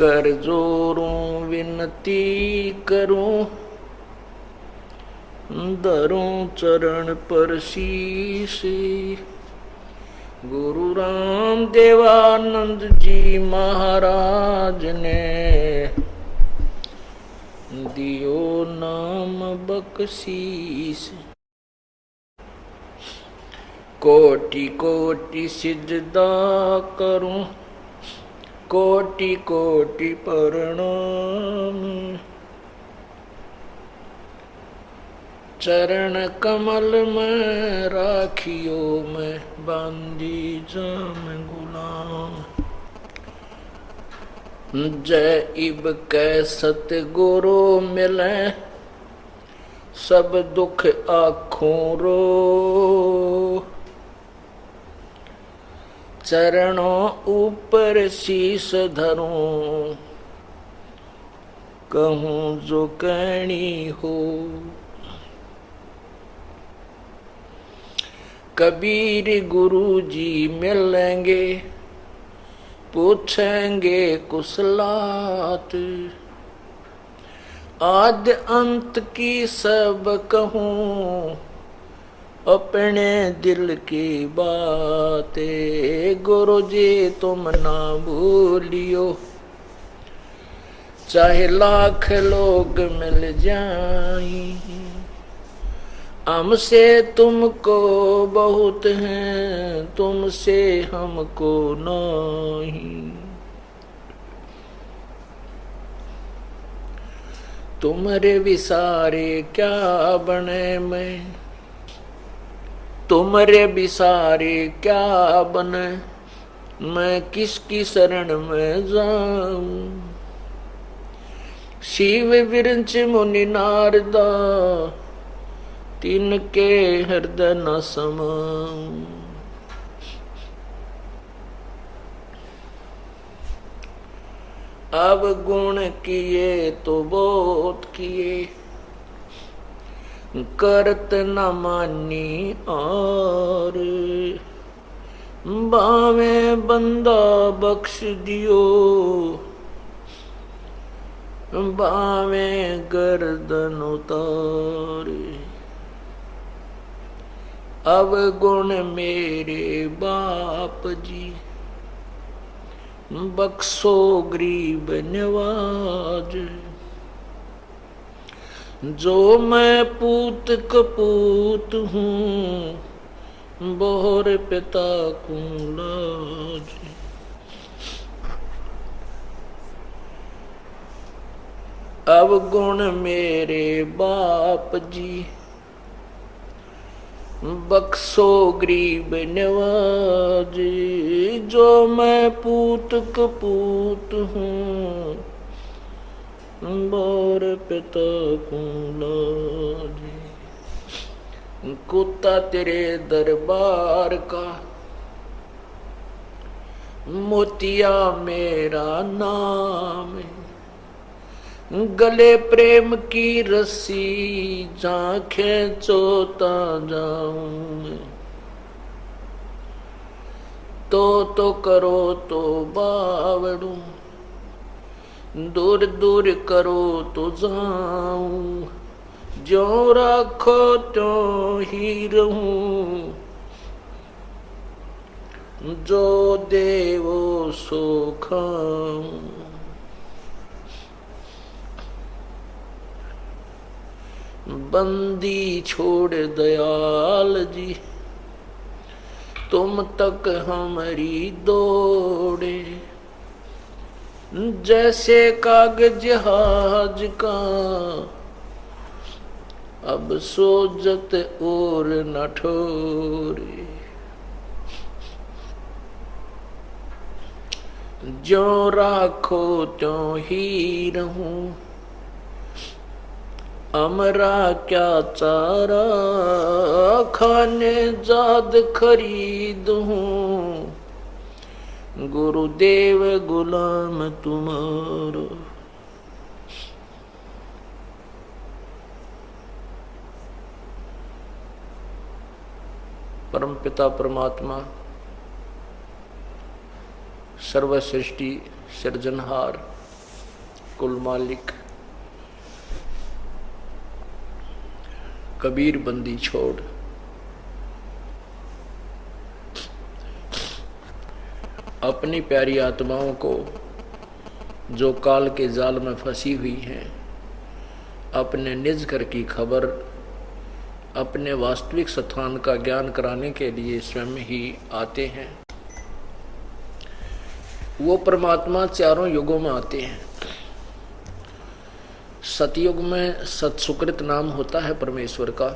कर जोरूं विनती करूं, धरूं चरण पर शीश। गुरु राम देवानंद जी महाराज ने दियो नाम बख्शीस। कोटि कोटि सिजदा करूं, कोटि कोटि प्रणाम। चरण कमल में राखियो मैं बांधी जाम गुलाम। जय इब कै सतगुरु मिले, सब दुख आँखों रो। चरणों ऊपर शीस धरूं, कहूँ जो कहनी हो। कबीर गुरु जी मिलेंगे, पूछेंगे कुशलात। आद्य अंत की सब कहूँ, अपने दिल की बातें। गुरु जी तुम ना भूलियो, चाहे लाख लोग मिल जाएं। हमसे तुमको बहुत है, तुमसे हमको नहीं। तुम्हारे विसारे क्या बने मैं, तुम्हारे विसारे क्या बने। मैं किसकी शरण में जाऊं। शिव विरंच मुनि नारदा, तिनके हृदय न समाऊं। अब गुण किए तो बहुत किए, करत न मानी और। बावे बंदा बख्श दियो, बावे गर्दन उतारे। अब गुण मेरे बाप जी, बख्शो गरीब नवाज। जो मैं पूत कपूत हूँ, बोहर पिता को लाज। अब गुण मेरे बाप जी, बख्शो गरीब नवाज। जो मैं पूत कपूत हूँ, बोर पिता को लाज। कुत्ता तेरे दरबार का, मोतिया मेरा नाम। गले प्रेम की रस्सी, जहाँ खींचोता जाऊं। तो करो तो बावड़ू, दूर दूर करो तो जाऊं। जो राखो तो ही रहूं, जो देवो सो खाऊं। बंदी छोड़ दयाल जी, तुम तक हमारी दौड़े। जैसे कागज जहाज का, अब सोजत और न ठोरे। ज्यों राखो त्यों ही रहूं, अमरा क्या चारा। खाने जाद खरीद हूँ, गुरुदेव गुलाम तुम्हारो। परम पिता परमात्मा सर्वसृष्टि सृजनहार कुल मालिक, कबीर बंदी छोड़। अपनी प्यारी आत्माओं को जो काल के जाल में फंसी हुई हैं, अपने निज घर की खबर, अपने वास्तविक स्थान का ज्ञान कराने के लिए स्वयं ही आते हैं। वो परमात्मा चारों युगों में आते हैं। सतयुग में सत्सुकृत नाम होता है परमेश्वर का,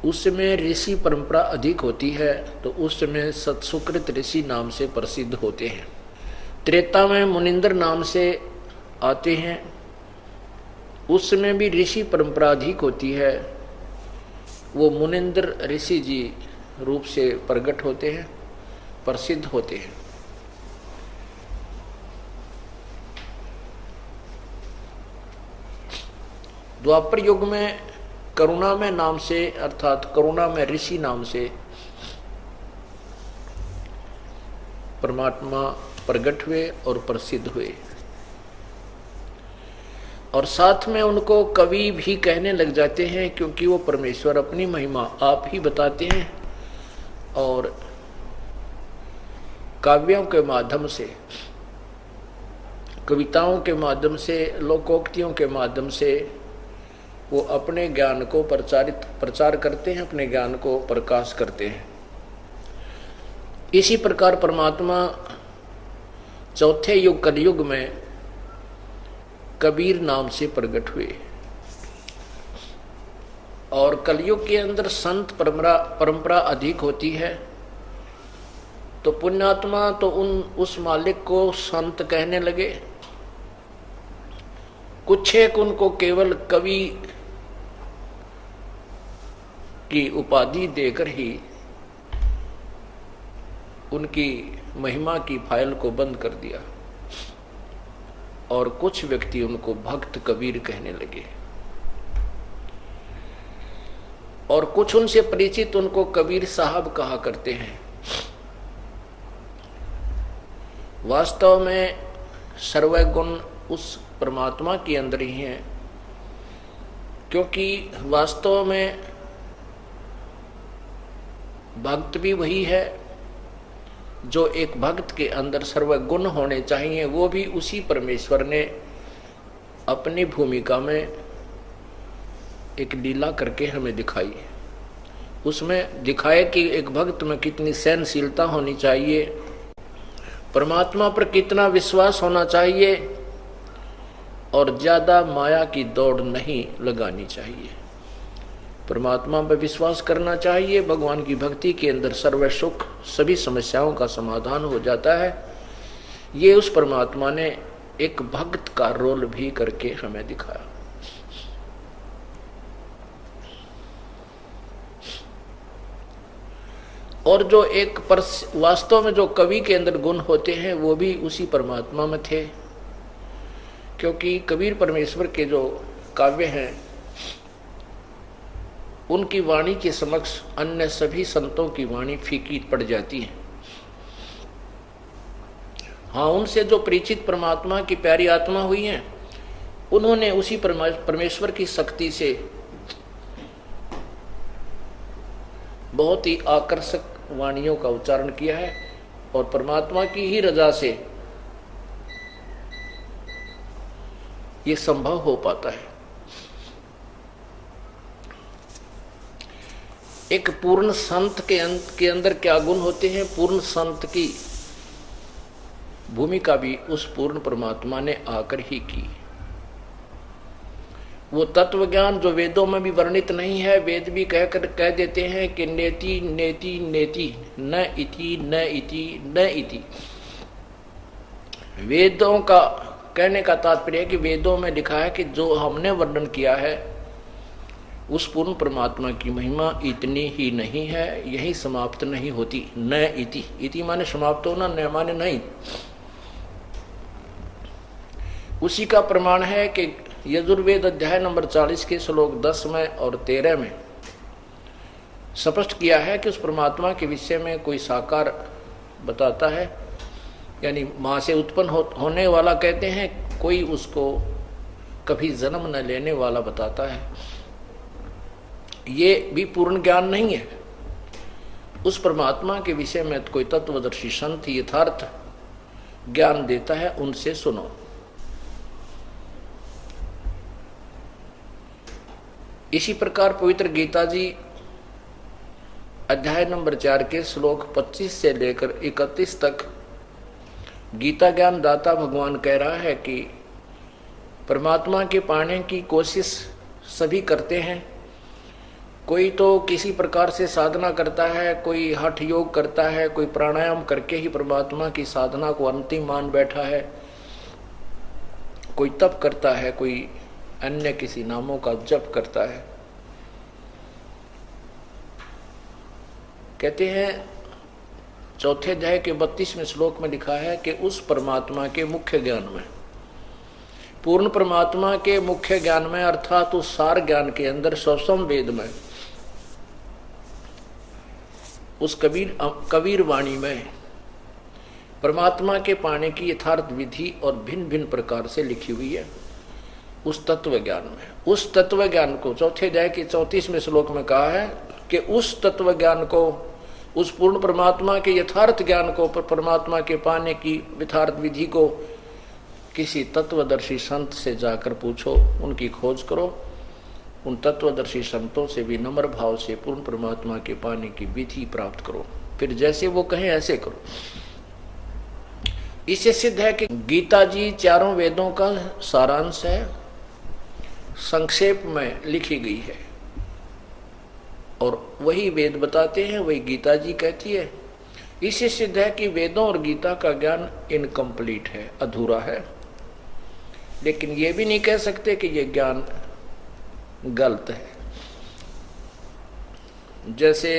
उसमें ऋषि परंपरा अधिक होती है, तो उस समय सत्सुकृत ऋषि नाम से प्रसिद्ध होते हैं। त्रेता में मुनिंद्र नाम से आते हैं, उस समय भी ऋषि परंपरा अधिक होती है। वो मुनिंद्र ऋषि जी रूप से प्रकट होते हैं, प्रसिद्ध होते हैं। द्वापर युग में करुणा में नाम से, अर्थात करुणा में ऋषि नाम से परमात्मा प्रकट हुए और प्रसिद्ध हुए, और साथ में उनको कवि भी कहने लग जाते हैं, क्योंकि वो परमेश्वर अपनी महिमा आप ही बताते हैं और काव्यों के माध्यम से, कविताओं के माध्यम से, लोकोक्तियों के माध्यम से वो अपने ज्ञान को प्रचार करते हैं, अपने ज्ञान को प्रकाश करते हैं। इसी प्रकार परमात्मा चौथे युग कलयुग में कबीर नाम से प्रकट हुए, और कलयुग के अंदर संत परंपरा अधिक होती है, तो पुण्यात्मा तो उस मालिक को संत कहने लगे। कुछ एक उनको केवल कवि की उपाधि देकर ही उनकी महिमा की फाइल को बंद कर दिया, और कुछ व्यक्ति उनको भक्त कबीर कहने लगे, और कुछ उनसे परिचित उनको कबीर साहब कहा करते हैं। वास्तव में सर्वगुण उस परमात्मा के अंदर ही हैं, क्योंकि वास्तव में भक्त भी वही है जो एक भक्त के अंदर सर्वगुण होने चाहिए। वो भी उसी परमेश्वर ने अपनी भूमिका में एक लीला करके हमें दिखाई। उसमें दिखाए कि एक भक्त में कितनी सहनशीलता होनी चाहिए, परमात्मा पर कितना विश्वास होना चाहिए, और ज्यादा माया की दौड़ नहीं लगानी चाहिए। परमात्मा पर विश्वास करना चाहिए। भगवान की भक्ति के अंदर सर्व सुख, सभी समस्याओं का समाधान हो जाता है। ये उस परमात्मा ने एक भक्त का रोल भी करके हमें दिखाया। और जो एक वास्तव में जो कवि के अंदर गुण होते हैं, वो भी उसी परमात्मा में थे, क्योंकि कबीर परमेश्वर के जो काव्य हैं, उनकी वाणी के समक्ष अन्य सभी संतों की वाणी फीकी पड़ जाती है। हाँ, उनसे जो परिचित परमात्मा की प्यारी आत्मा हुई हैं, उन्होंने उसी परमेश्वर की शक्ति से बहुत ही आकर्षक वाणियों का उच्चारण किया है, और परमात्मा की ही रजा से ये संभव हो पाता है। एक पूर्ण संत के अंदर क्या गुण होते हैं, पूर्ण संत की भूमिका भी उस पूर्ण परमात्मा ने आकर ही की। वो तत्व ज्ञान जो वेदों में भी वर्णित नहीं है, वेद भी कह देते हैं कि नेति नेति नेति न इति न इति न इति। वेदों का कहने का तात्पर्य है कि वेदों में लिखा है कि जो हमने वर्णन किया है उस पूर्ण परमात्मा की महिमा इतनी ही नहीं है, यही समाप्त नहीं होती। न इति, इति माने समाप्त होना, न माने नहीं। उसी का प्रमाण है कि यजुर्वेद अध्याय नंबर 40 के श्लोक 10 में और 13 में स्पष्ट किया है कि उस परमात्मा के विषय में कोई साकार बताता है, यानी मां से उत्पन्न होने वाला कहते हैं कोई उसको कभी जन्म न लेने वाला बताता है, ये भी पूर्ण ज्ञान नहीं है। उस परमात्मा के विषय में कोई तत्वदर्शी संत यथार्थ ज्ञान देता है, उनसे सुनो। इसी प्रकार पवित्र गीता जी अध्याय नंबर 4 के श्लोक 25 से लेकर 31 तक गीता ज्ञान दाता भगवान कह रहा है कि परमात्मा के पाने की कोशिश सभी करते हैं। कोई तो किसी प्रकार से साधना करता है, कोई हठ योग करता है, कोई प्राणायाम करके ही परमात्मा की साधना को अंतिम मान बैठा है, कोई तप करता है, कोई अन्य किसी नामों का जप करता है। कहते हैं चौथे अध्याय के 32वें श्लोक में लिखा है कि उस परमात्मा के मुख्य ज्ञान में, पूर्ण परमात्मा के मुख्य ज्ञान में अर्थात उस सार ज्ञान के अंदर स्वसम वेद में, उस कबीर वाणी में परमात्मा के पाने की यथार्थ विधि और भिन्न भिन्न प्रकार से लिखी हुई है। उस तत्व ज्ञान में, उस तत्व ज्ञान को चौथे अध्याय के 34वें श्लोक में कहा है कि उस तत्व ज्ञान को, उस पूर्ण परमात्मा के यथार्थ ज्ञान को, परमात्मा के पाने की यथार्थ विधि को किसी तत्वदर्शी संत से जाकर पूछो, उनकी खोज करो। उन तत्वदर्शी संतों से भी नम्र भाव से पूर्ण परमात्मा के पाने की विधि प्राप्त करो, फिर जैसे वो कहें ऐसे करो। इससे सिद्ध है कि गीता जी चारों वेदों का सारांश है, संक्षेप में लिखी गई है और वही वेद बताते हैं, वही गीता जी कहती है। इससे सिद्ध है कि वेदों और गीता का ज्ञान इनकम्प्लीट है, अधूरा है। लेकिन ये भी नहीं कह सकते कि ये ज्ञान गलत है। जैसे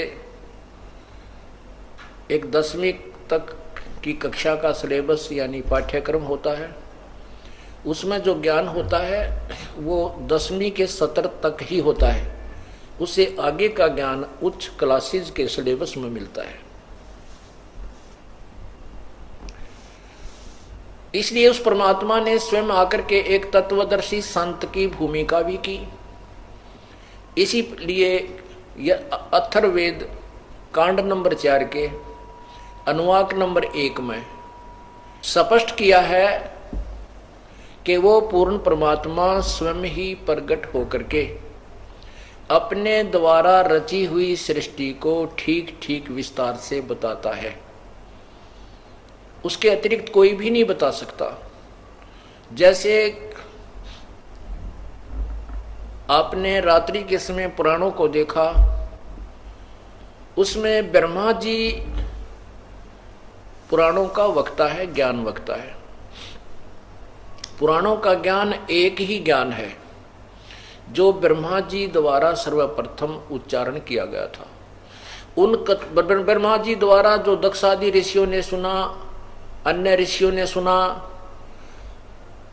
एक 10वीं तक की कक्षा का सिलेबस यानी पाठ्यक्रम होता है, उसमें जो ज्ञान होता है वो 10वीं के सत्र तक ही होता है, उससे आगे का ज्ञान उच्च क्लासेज के सिलेबस में मिलता है। इसलिए उस परमात्मा ने स्वयं आकर के एक तत्वदर्शी संत की भूमिका भी की। इसीलिए यह अथर्ववेद कांड नंबर 4 के अनुवाक नंबर 1 में स्पष्ट किया है कि वो पूर्ण परमात्मा स्वयं ही प्रकट होकर के अपने द्वारा रची हुई सृष्टि को ठीक ठीक विस्तार से बताता है। उसके अतिरिक्त कोई भी नहीं बता सकता। जैसे आपने रात्रि के समय पुराणों को देखा, उसमें ब्रह्मा जी पुराणों का वक्ता है, ज्ञान वक्ता है। पुराणों का ज्ञान एक ही ज्ञान है जो ब्रह्मा जी द्वारा सर्वप्रथम उच्चारण किया गया था। उन ब्रह्मा जी द्वारा जो दक्षादि ऋषियों ने सुना, अन्य ऋषियों ने सुना,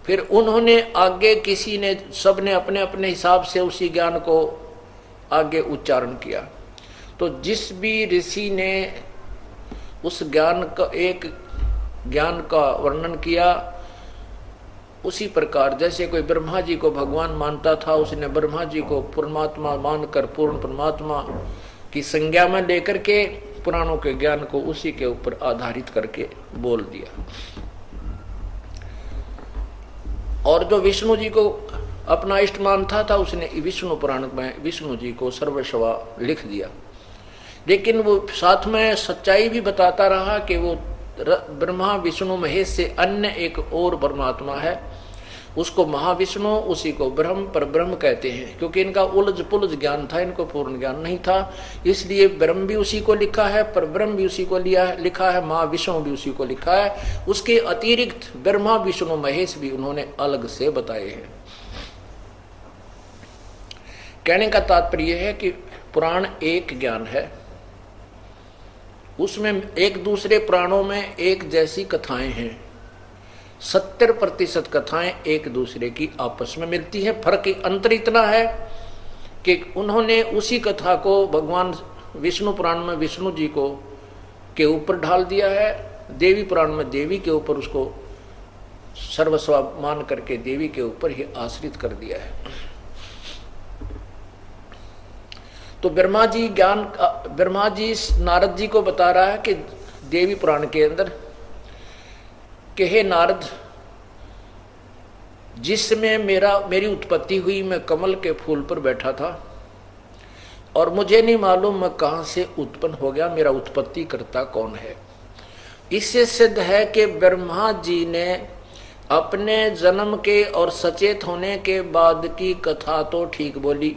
फिर उन्होंने आगे किसी ने, सबने अपने अपने हिसाब से उसी ज्ञान को आगे उच्चारण किया। तो जिस भी ऋषि ने उस ज्ञान का, एक ज्ञान का वर्णन किया, उसी प्रकार जैसे कोई ब्रह्मा जी को भगवान मानता था, उसने ब्रह्मा जी को परमात्मा मानकर पूर्ण परमात्मा की संज्ञा में लेकर के पुराणों के ज्ञान को उसी के ऊपर आधारित करके बोल दिया। और जो विष्णु जी को अपना इष्ट मानता था, उसने विष्णु पुराण में विष्णु जी को सर्वस्वा लिख दिया। लेकिन वो साथ में सच्चाई भी बताता रहा कि वो ब्रह्मा विष्णु महेश से अन्य एक और परमात्मा है, उसको महाविष्णु, उसी को ब्रह्म पर ब्रह्म कहते हैं। क्योंकि इनका उलझ पुलझ ज्ञान था, इनको पूर्ण ज्ञान नहीं था, इसलिए ब्रह्म भी उसी को लिखा है, पर ब्रह्म भी उसी को लिखा है, महाविष्णु भी उसी को लिखा है। उसके अतिरिक्त ब्रह्मा विष्णु महेश भी उन्होंने अलग से बताए हैं। कहने का तात्पर्य है कि पुराण एक ज्ञान है, उसमें एक दूसरे पुराणों में एक जैसी कथाएं हैं। 70% कथाएं एक दूसरे की आपस में मिलती हैं। फर्क अंतर इतना है कि उन्होंने उसी कथा को भगवान विष्णु पुराण में विष्णु जी को के ऊपर ढाल दिया है, देवी पुराण में देवी के ऊपर उसको सर्वस्व मान करके देवी के ऊपर ही आश्रित कर दिया है। तो ब्रह्मा जी नारद जी को बता रहा है कि देवी पुराण के अंदर कि हे नारद, जिसमें मेरी उत्पत्ति हुई, मैं कमल के फूल पर बैठा था और मुझे नहीं मालूम मैं कहां से उत्पन्न हो गया, मेरा उत्पत्ति करता कौन है। इससे सिद्ध है कि ब्रह्मा जी ने अपने जन्म के और सचेत होने के बाद की कथा तो ठीक बोली,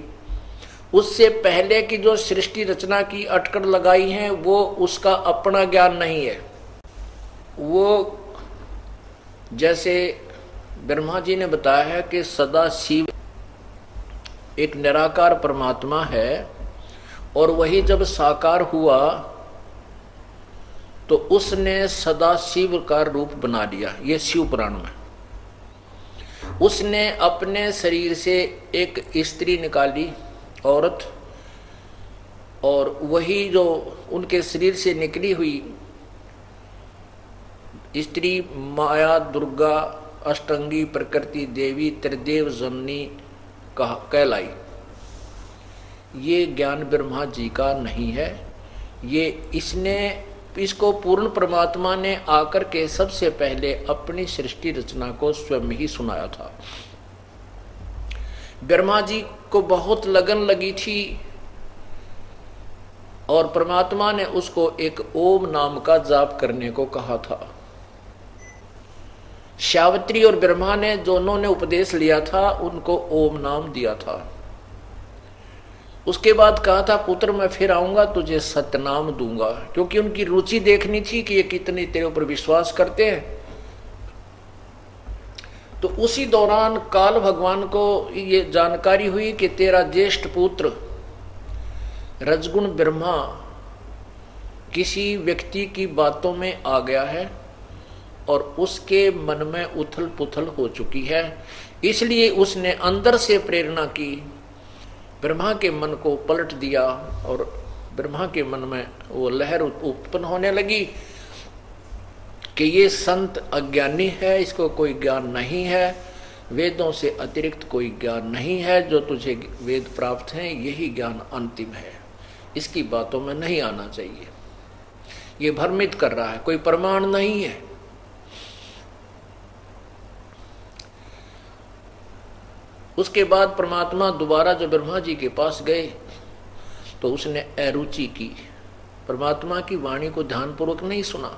उससे पहले की जो सृष्टि रचना की अटकड़ लगाई है वो उसका अपना ज्ञान नहीं है। वो जैसे ब्रह्मा जी ने बताया है कि सदा शिव एक निराकार परमात्मा है और वही जब साकार हुआ तो उसने सदा शिव का रूप बना लिया। ये शिव पुराण में उसने अपने शरीर से एक स्त्री निकाली, औरत, और वही जो उनके शरीर से निकली हुई स्त्री माया, दुर्गा, अष्टंगी, प्रकृति देवी, त्रिदेव जननी कहलाई। ये ज्ञान ब्रह्मा जी का नहीं है, इसको पूर्ण परमात्मा ने आकर के सबसे पहले अपनी सृष्टि रचना को स्वयं ही सुनाया था। ब्रह्मा जी को बहुत लगन लगी थी और परमात्मा ने उसको एक ओम नाम का जाप करने को कहा था। सावित्री और ब्रह्मा ने दोनों ने उपदेश लिया था, उनको ओम नाम दिया था। उसके बाद कहा था पुत्र मैं फिर आऊंगा तुझे सतनाम दूंगा, क्योंकि उनकी रुचि देखनी थी कि ये कितनी तेरे ऊपर विश्वास करते हैं। तो उसी दौरान काल भगवान को ये जानकारी हुई कि तेरा ज्येष्ठ पुत्र रजगुण ब्रह्मा किसी व्यक्ति की बातों में आ गया है और उसके मन में उथल पुथल हो चुकी है, इसलिए उसने अंदर से प्रेरणा की, ब्रह्मा के मन को पलट दिया और ब्रह्मा के मन में वो लहर उत्पन्न होने लगी कि ये संत अज्ञानी है, इसको कोई ज्ञान नहीं है, वेदों से अतिरिक्त कोई ज्ञान नहीं है, जो तुझे वेद प्राप्त हैं यही ज्ञान अंतिम है, इसकी बातों में नहीं आना चाहिए। ये भ्रमित कर रहा है, कोई प्रमाण नहीं है। उसके बाद परमात्मा दोबारा जब ब्रह्मा जी के पास गए तो उसने अरुचि की, परमात्मा की वाणी को ध्यानपूर्वक नहीं सुना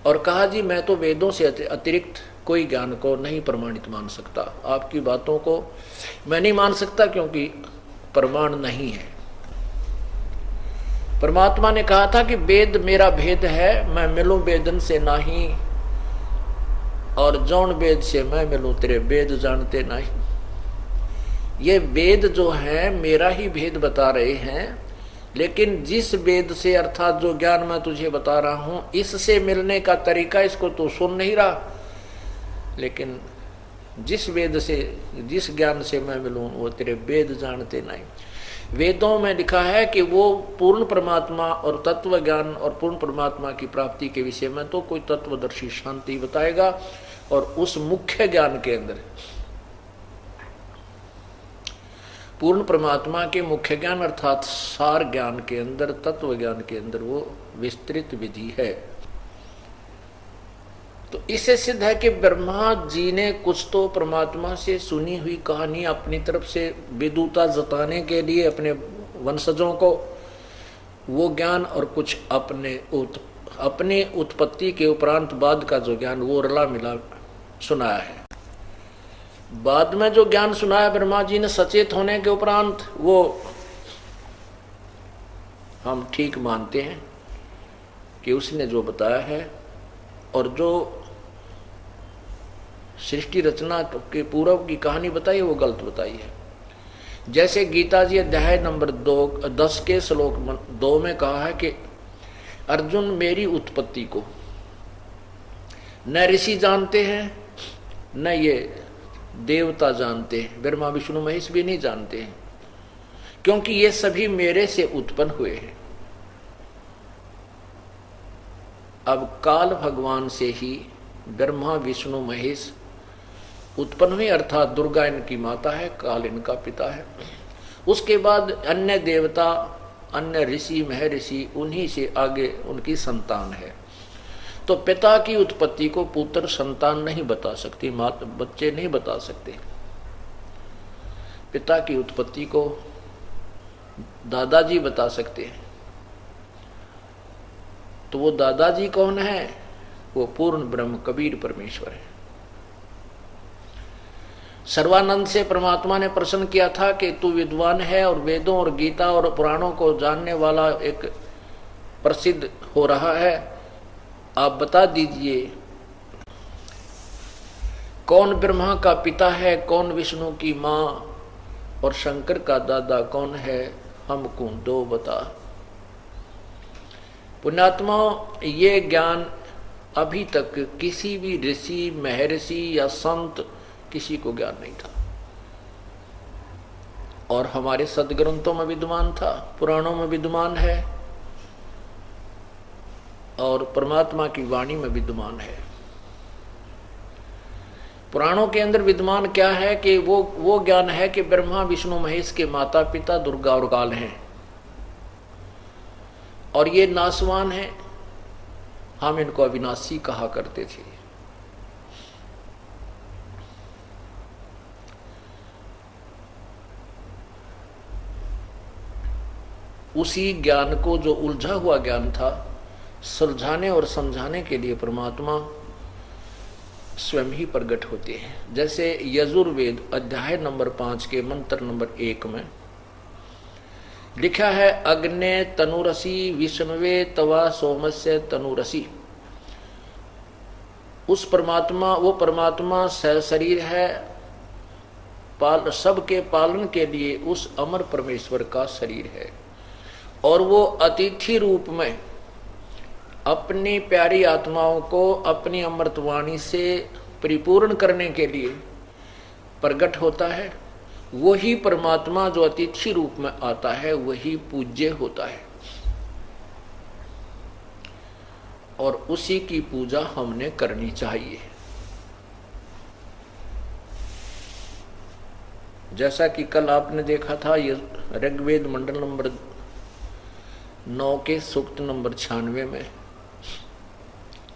और कहा जी मैं तो वेदों से अतिरिक्त कोई ज्ञान को नहीं प्रमाणित मान सकता, आपकी बातों को मैं नहीं मान सकता क्योंकि प्रमाण नहीं है। परमात्मा ने कहा था कि वेद मेरा भेद है, मैं मिलूं वेदन से नहीं, और जौन वेद से मैं मिलूं तेरे वेद जानते नहीं। ये वेद जो है मेरा ही भेद बता रहे हैं, लेकिन जिस वेद से अर्थात जो ज्ञान मैं तुझे बता रहा हूं इससे मिलने का तरीका इसको तो सुन नहीं रहा, लेकिन जिस वेद से जिस ज्ञान से मैं मिलूं वो तेरे वेद जानते नहीं। वेदों में लिखा है कि वो पूर्ण परमात्मा और तत्व ज्ञान और पूर्ण परमात्मा की प्राप्ति के विषय में तो कोई तत्वदर्शी शांति बताएगा, और उस मुख्य ज्ञान के अंदर पूर्ण परमात्मा के मुख्य ज्ञान अर्थात सार ज्ञान के अंदर, तत्व ज्ञान के अंदर वो विस्तृत विधि है। तो इससे सिद्ध है कि ब्रह्मा जी ने कुछ तो परमात्मा से सुनी हुई कहानी अपनी तरफ से विदुता जताने के लिए अपने वंशजों को वो ज्ञान, और कुछ अपनी उत्पत्ति के उपरांत बाद का जो ज्ञान वो रला मिला सुनाया है। बाद में जो ज्ञान सुनाया ब्रह्मा जी ने सचेत होने के उपरांत वो हम ठीक मानते हैं कि उसने जो बताया है और जो सृष्टि रचना के पूर्व की कहानी बताई वो गलत बताई है। जैसे गीता जी अध्याय नंबर 10 के श्लोक 2 में कहा है कि अर्जुन मेरी उत्पत्ति को न ऋषि जानते हैं न ये देवता जानते हैं, ब्रह्मा विष्णु महेश भी नहीं जानते हैं, क्योंकि ये सभी मेरे से उत्पन्न हुए हैं। अब काल भगवान से ही ब्रह्मा विष्णु महेश उत्पन्न हुई, अर्थात दुर्गा इनकी माता है, काल इनका पिता है। उसके बाद अन्य देवता, अन्य ऋषि महर्षि, उन्हीं से आगे उनकी संतान है। तो पिता की उत्पत्ति को पुत्र संतान नहीं बता सकती, बच्चे नहीं बता सकते। पिता की उत्पत्ति को दादाजी बता सकते हैं। तो वो दादाजी कौन है? वो पूर्ण ब्रह्म कबीर परमेश्वर है। सर्वानंद से परमात्मा ने प्रश्न किया था कि तू विद्वान है और वेदों और गीता और पुराणों को जानने वाला एक प्रसिद्ध हो रहा है, आप बता दीजिए कौन ब्रह्मा का पिता है, कौन विष्णु की माँ और शंकर का दादा कौन है, हमको दो बता। पुण्यात्मा, ये ज्ञान अभी तक किसी भी ऋषि महर्षि या संत किसी को ज्ञान नहीं था, और हमारे सदग्रंथों में विद्यमान था, पुराणों में विद्यमान है और परमात्मा की वाणी में विद्यमान है। पुराणों के अंदर विद्यमान क्या है कि वो ज्ञान है कि ब्रह्मा विष्णु महेश के माता पिता दुर्गा और काल हैं, और ये नासवान हैं। हम इनको अविनाशी कहा करते थे। उसी ज्ञान को, जो उलझा हुआ ज्ञान था, सुलझाने और समझाने के लिए परमात्मा स्वयं ही प्रकट होते हैं। जैसे यजुर्वेद अध्याय नंबर 5 के मंत्र नंबर 1 में लिखा है, अग्ने तनुरसी विष्णुवे तवा सोमस्य तनुरसी। उस परमात्मा, वो परमात्मा शरीर है, सबके पालन के लिए उस अमर परमेश्वर का शरीर है, और वो अतिथि रूप में अपनी प्यारी आत्माओं को अपनी अमृतवाणी से परिपूर्ण करने के लिए प्रकट होता है। वही परमात्मा जो अतिथि रूप में आता है वही पूज्य होता है, और उसी की पूजा हमने करनी चाहिए। जैसा कि कल आपने देखा था, ये ऋग्वेद मंडल नंबर 9 के सूक्त नंबर 96 में,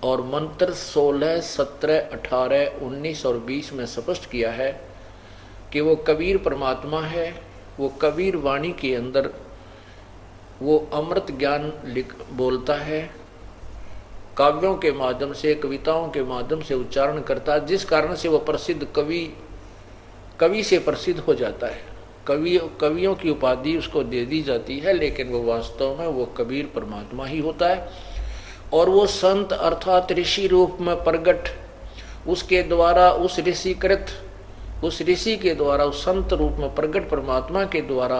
और मंत्र 16, 17, 18, 19 और 20 में स्पष्ट किया है कि वो कबीर परमात्मा है। वो कबीर वाणी के अंदर वो अमृत ज्ञान बोलता है, काव्यों के माध्यम से, कविताओं के माध्यम से उच्चारण करता है, जिस कारण से वो प्रसिद्ध कवि से प्रसिद्ध हो जाता है। कवियों की उपाधि उसको दे दी जाती है, लेकिन वो वास्तव में वो कबीर परमात्मा ही होता है। और वो संत अर्थात ऋषि रूप में प्रकट, उसके द्वारा उस ऋषि के द्वारा उस संत रूप में प्रकट परमात्मा के द्वारा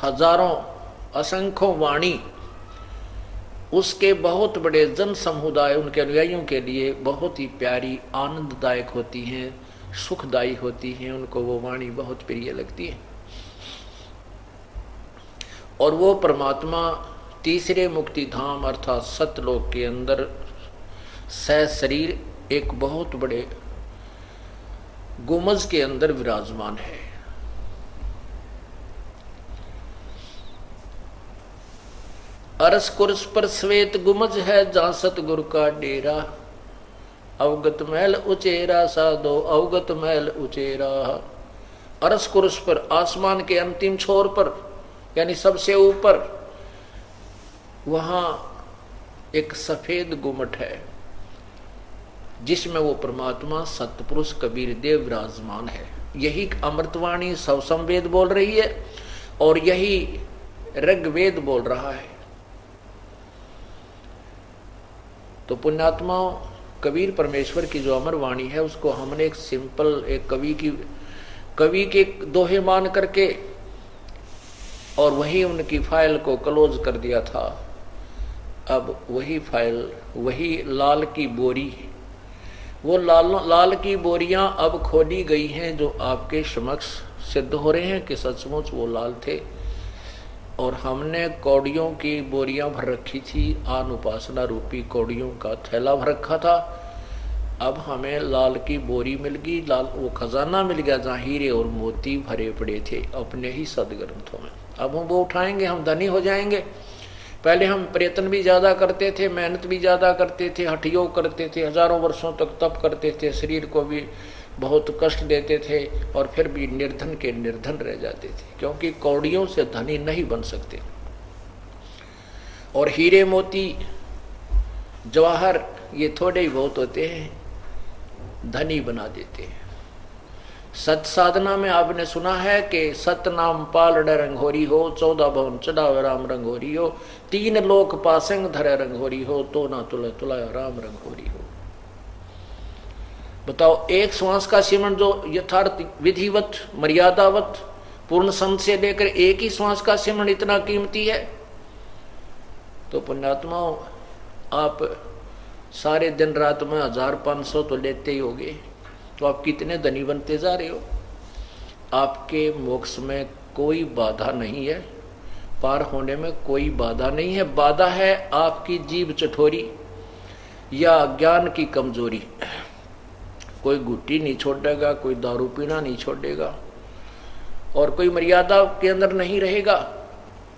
हजारों असंख्यों वाणी उसके बहुत बड़े जन समुदाय, उनके अनुयायियों के लिए बहुत ही प्यारी, आनंददायक होती हैं, सुखदायी होती हैं। उनको वो वाणी बहुत प्रिय लगती है। और वो परमात्मा तीसरे मुक्ति धाम अर्थात सतलोक के अंदर शरीर एक बहुत बड़े गुमज के अंदर विराजमान है। अरस कुरस पर श्वेत गुमज है, जहां सतगुरु का डेरा, अवगत महल उचेरा साधो अवगत महल उचेरा। अरस कुरस पर, आसमान के अंतिम छोर पर, यानी सबसे ऊपर, वहां एक सफेद गुमट है जिसमें वो परमात्मा सतपुरुष कबीर देव विराजमान है। यही अमृतवाणी सवसंवेद बोल रही है और यही ऋग्वेद बोल रहा है। तो पुण्यात्माओं, कबीर परमेश्वर की जो अमर वाणी है उसको हमने एक सिंपल, एक कवि के दोहे मान करके और वही उनकी फाइल को क्लोज कर दिया था। अब वही फाइल, वही लाल की बोरी, वो लाल की बोरियां अब खोली गई हैं, जो आपके समक्ष सिद्ध हो रहे हैं कि सचमुच वो लाल थे। और हमने कौड़ियों की बोरियां भर रखी थी, आन उपासना रूपी कौड़ियों का थैला भर रखा था। अब हमें लाल की बोरी मिल गई, लाल वो खजाना मिल गया जहाँ हीरे और मोती भरे पड़े थे अपने ही सदग्रंथों में। अब हम वो उठाएंगे, हम धनी हो जाएंगे। पहले हम प्रयत्न भी ज़्यादा करते थे, मेहनत भी ज़्यादा करते थे, हठयोग करते थे, हजारों वर्षों तक तप करते थे, शरीर को भी बहुत कष्ट देते थे, और फिर भी निर्धन के निर्धन रह जाते थे, क्योंकि कौड़ियों से धनी नहीं बन सकते। और हीरे मोती जवाहर ये थोड़े ही बहुत होते हैं, धनी बना देते हैं। सत साधना में आपने सुना है कि सत नाम पालड़ रंगोरी हो, 14 भवन चढ़ावे राम रंगोरी हो, 3 लोक पासंग धरे रंगोरी हो, तो ना तुला तुला राम रंगोरी हो। बताओ, एक श्वास का सिमरण जो यथार्थ विधिवत मर्यादावत पूर्ण संत से लेकर एक ही श्वास का सिमरण इतना कीमती है, तो पुण्यात्माओं आप सारे दिन रात में 1500 तो लेते ही होगे, तो आप कितने धनी बनते जा रहे हो। आपके मोक्ष में कोई बाधा नहीं है, पार होने में कोई बाधा नहीं है। बाधा है आपकी जीभ चठोरी या ज्ञान की कमजोरी। कोई गुट्टी नहीं छोड़ेगा, कोई दारू पीना नहीं छोड़ेगा, और कोई मर्यादा के अंदर नहीं रहेगा,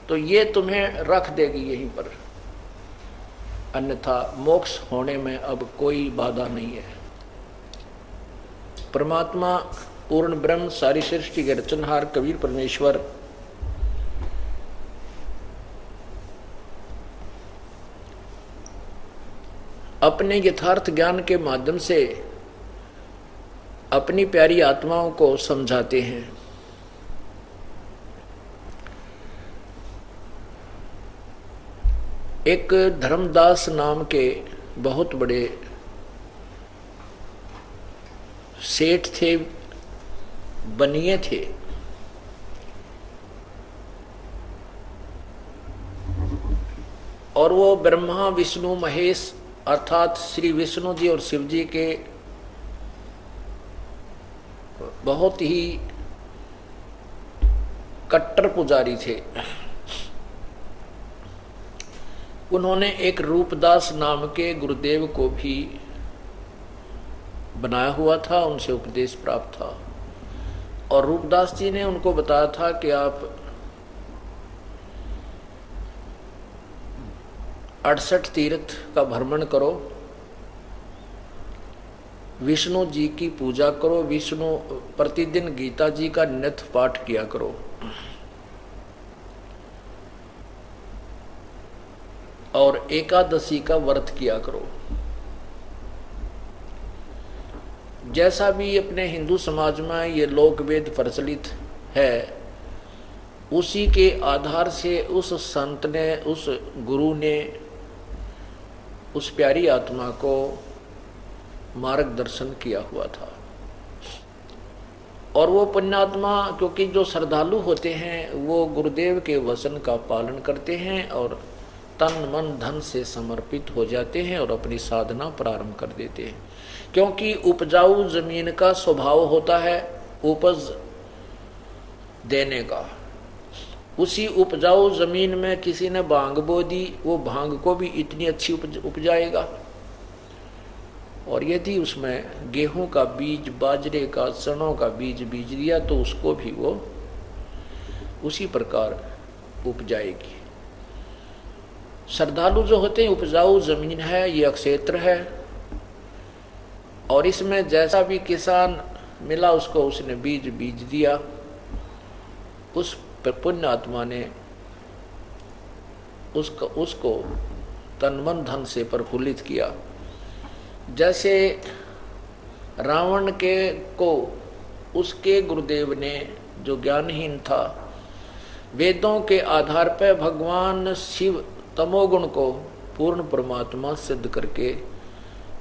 तो ये तुम्हें रख देगी यहीं पर। अन्यथा मोक्ष होने में अब कोई बाधा नहीं है। परमात्मा पूर्ण ब्रह्म सारी सृष्टि के रचनहार कबीर परमेश्वर अपने यथार्थ ज्ञान के माध्यम से अपनी प्यारी आत्माओं को समझाते हैं। एक धर्मदास नाम के बहुत बड़े सेठ थे, बनिए थे। और वो ब्रह्मा विष्णु महेश अर्थात श्री विष्णु जी और शिव जी के बहुत ही कट्टर पुजारी थे। उन्होंने एक रूपदास नाम के गुरुदेव को भी बनाया हुआ था, उनसे उपदेश प्राप्त था, और रूपदास जी ने उनको बताया था कि आप 68 तीर्थ का भ्रमण करो, विष्णु जी की पूजा करो, विष्णु प्रतिदिन गीता जी का नित्य पाठ किया करो, और एकादशी का व्रत किया करो। जैसा भी अपने हिंदू समाज में ये लोक वेद प्रचलित है, उसी के आधार से उस संत ने, उस गुरु ने उस प्यारी आत्मा को मार्गदर्शन किया हुआ था। और वो पुण्यात्मा, क्योंकि जो श्रद्धालु होते हैं वो गुरुदेव के वचन का पालन करते हैं और तन मन धन से समर्पित हो जाते हैं और अपनी साधना प्रारंभ कर देते हैं। क्योंकि उपजाऊ जमीन का स्वभाव होता है उपज देने का। उसी उपजाऊ जमीन में किसी ने भांग बो दी, वो भांग को भी इतनी अच्छी उपजाएगा, और यदि उसमें गेहूं का बीज, बाजरे का, चनों का बीज बीज दिया तो उसको भी वो उसी प्रकार उपजाएगी। श्रद्धालु जो होते हैं, उपजाऊ जमीन है, ये अक्षेत्र है, और इसमें जैसा भी किसान मिला उसको उसने बीज बीज दिया। उस पुण्य आत्मा ने उसको तन मन धन से प्रफुल्लित किया। जैसे रावण को उसके गुरुदेव ने, जो ज्ञानहीन था, वेदों के आधार पर भगवान शिव तमोगुण को पूर्ण परमात्मा सिद्ध करके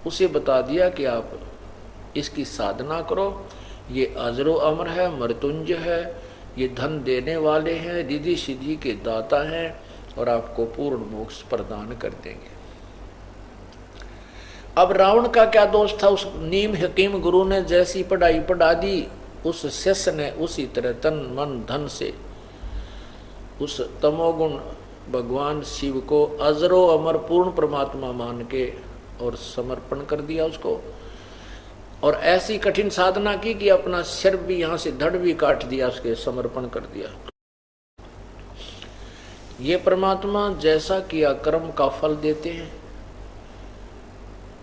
उसे बता दिया कि आप इसकी साधना करो, ये अजरो अमर है, मृत्युंजय है, ये धन देने वाले हैं, रिद्धि सिद्धि के दाता हैं, और आपको पूर्ण मोक्ष प्रदान कर देंगे। अब रावण का क्या दोष था? उस नीम हकीम गुरु ने जैसी पढ़ाई पढ़ा दी, उस शिष्य ने उसी तरह तन मन धन से उस तमोगुण भगवान शिव को अजरो अमर पूर्ण परमात्मा मान के और समर्पण कर दिया उसको। और ऐसी कठिन साधना की कि अपना सिर भी यहां से धड़ भी काट दिया, उसके समर्पण कर दिया। ये परमात्मा जैसा किया कर्म का फल देते हैं।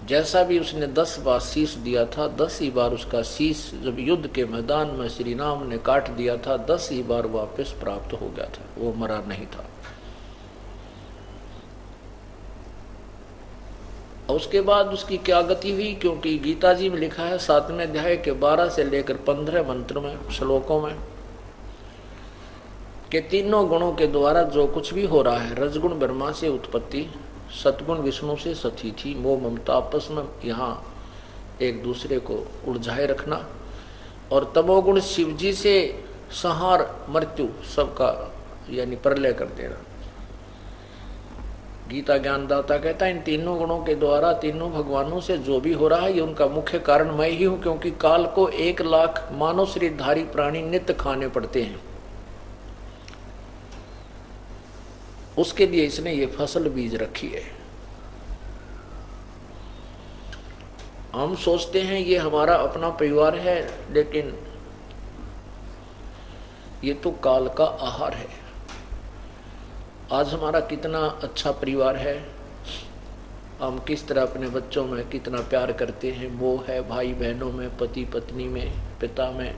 जैसा भी उसने 10 बार शीश दिया था, 10 ही बार उसका शीश जब युद्ध के मैदान में श्री राम ने काट दिया था, 10 ही बार वापस प्राप्त हो गया था, वो मरा नहीं था। और उसके बाद उसकी क्या गति हुई, क्योंकि गीता जी में लिखा है 7वें अध्याय के 12 से लेकर 15 मंत्र में, श्लोकों में, कि तीनों गुणों के द्वारा जो कुछ भी हो रहा है, रजगुण ब्रह्मा से उत्पत्ति, सतगुण विष्णु से सती थी, मोह ममता आपस में यहाँ एक दूसरे को उलझाए रखना, और तमोगुण शिव जी से संहार मृत्यु सबका यानी प्रलय कर देना। गीता ज्ञानदाता कहता है इन तीनों गुणों के द्वारा तीनों भगवानों से जो भी हो रहा है ये उनका मुख्य कारण मैं ही हूँ, क्योंकि काल को 1 लाख मानव शरीरधारी प्राणी नित्य खाने पड़ते हैं, उसके लिए इसने ये फसल बीज रखी है। हम सोचते हैं ये हमारा अपना परिवार है, लेकिन ये तो काल का आहार है। आज हमारा कितना अच्छा परिवार है, हम किस तरह अपने बच्चों में कितना प्यार करते हैं, मोह है भाई बहनों में, पति पत्नी में, पिता में,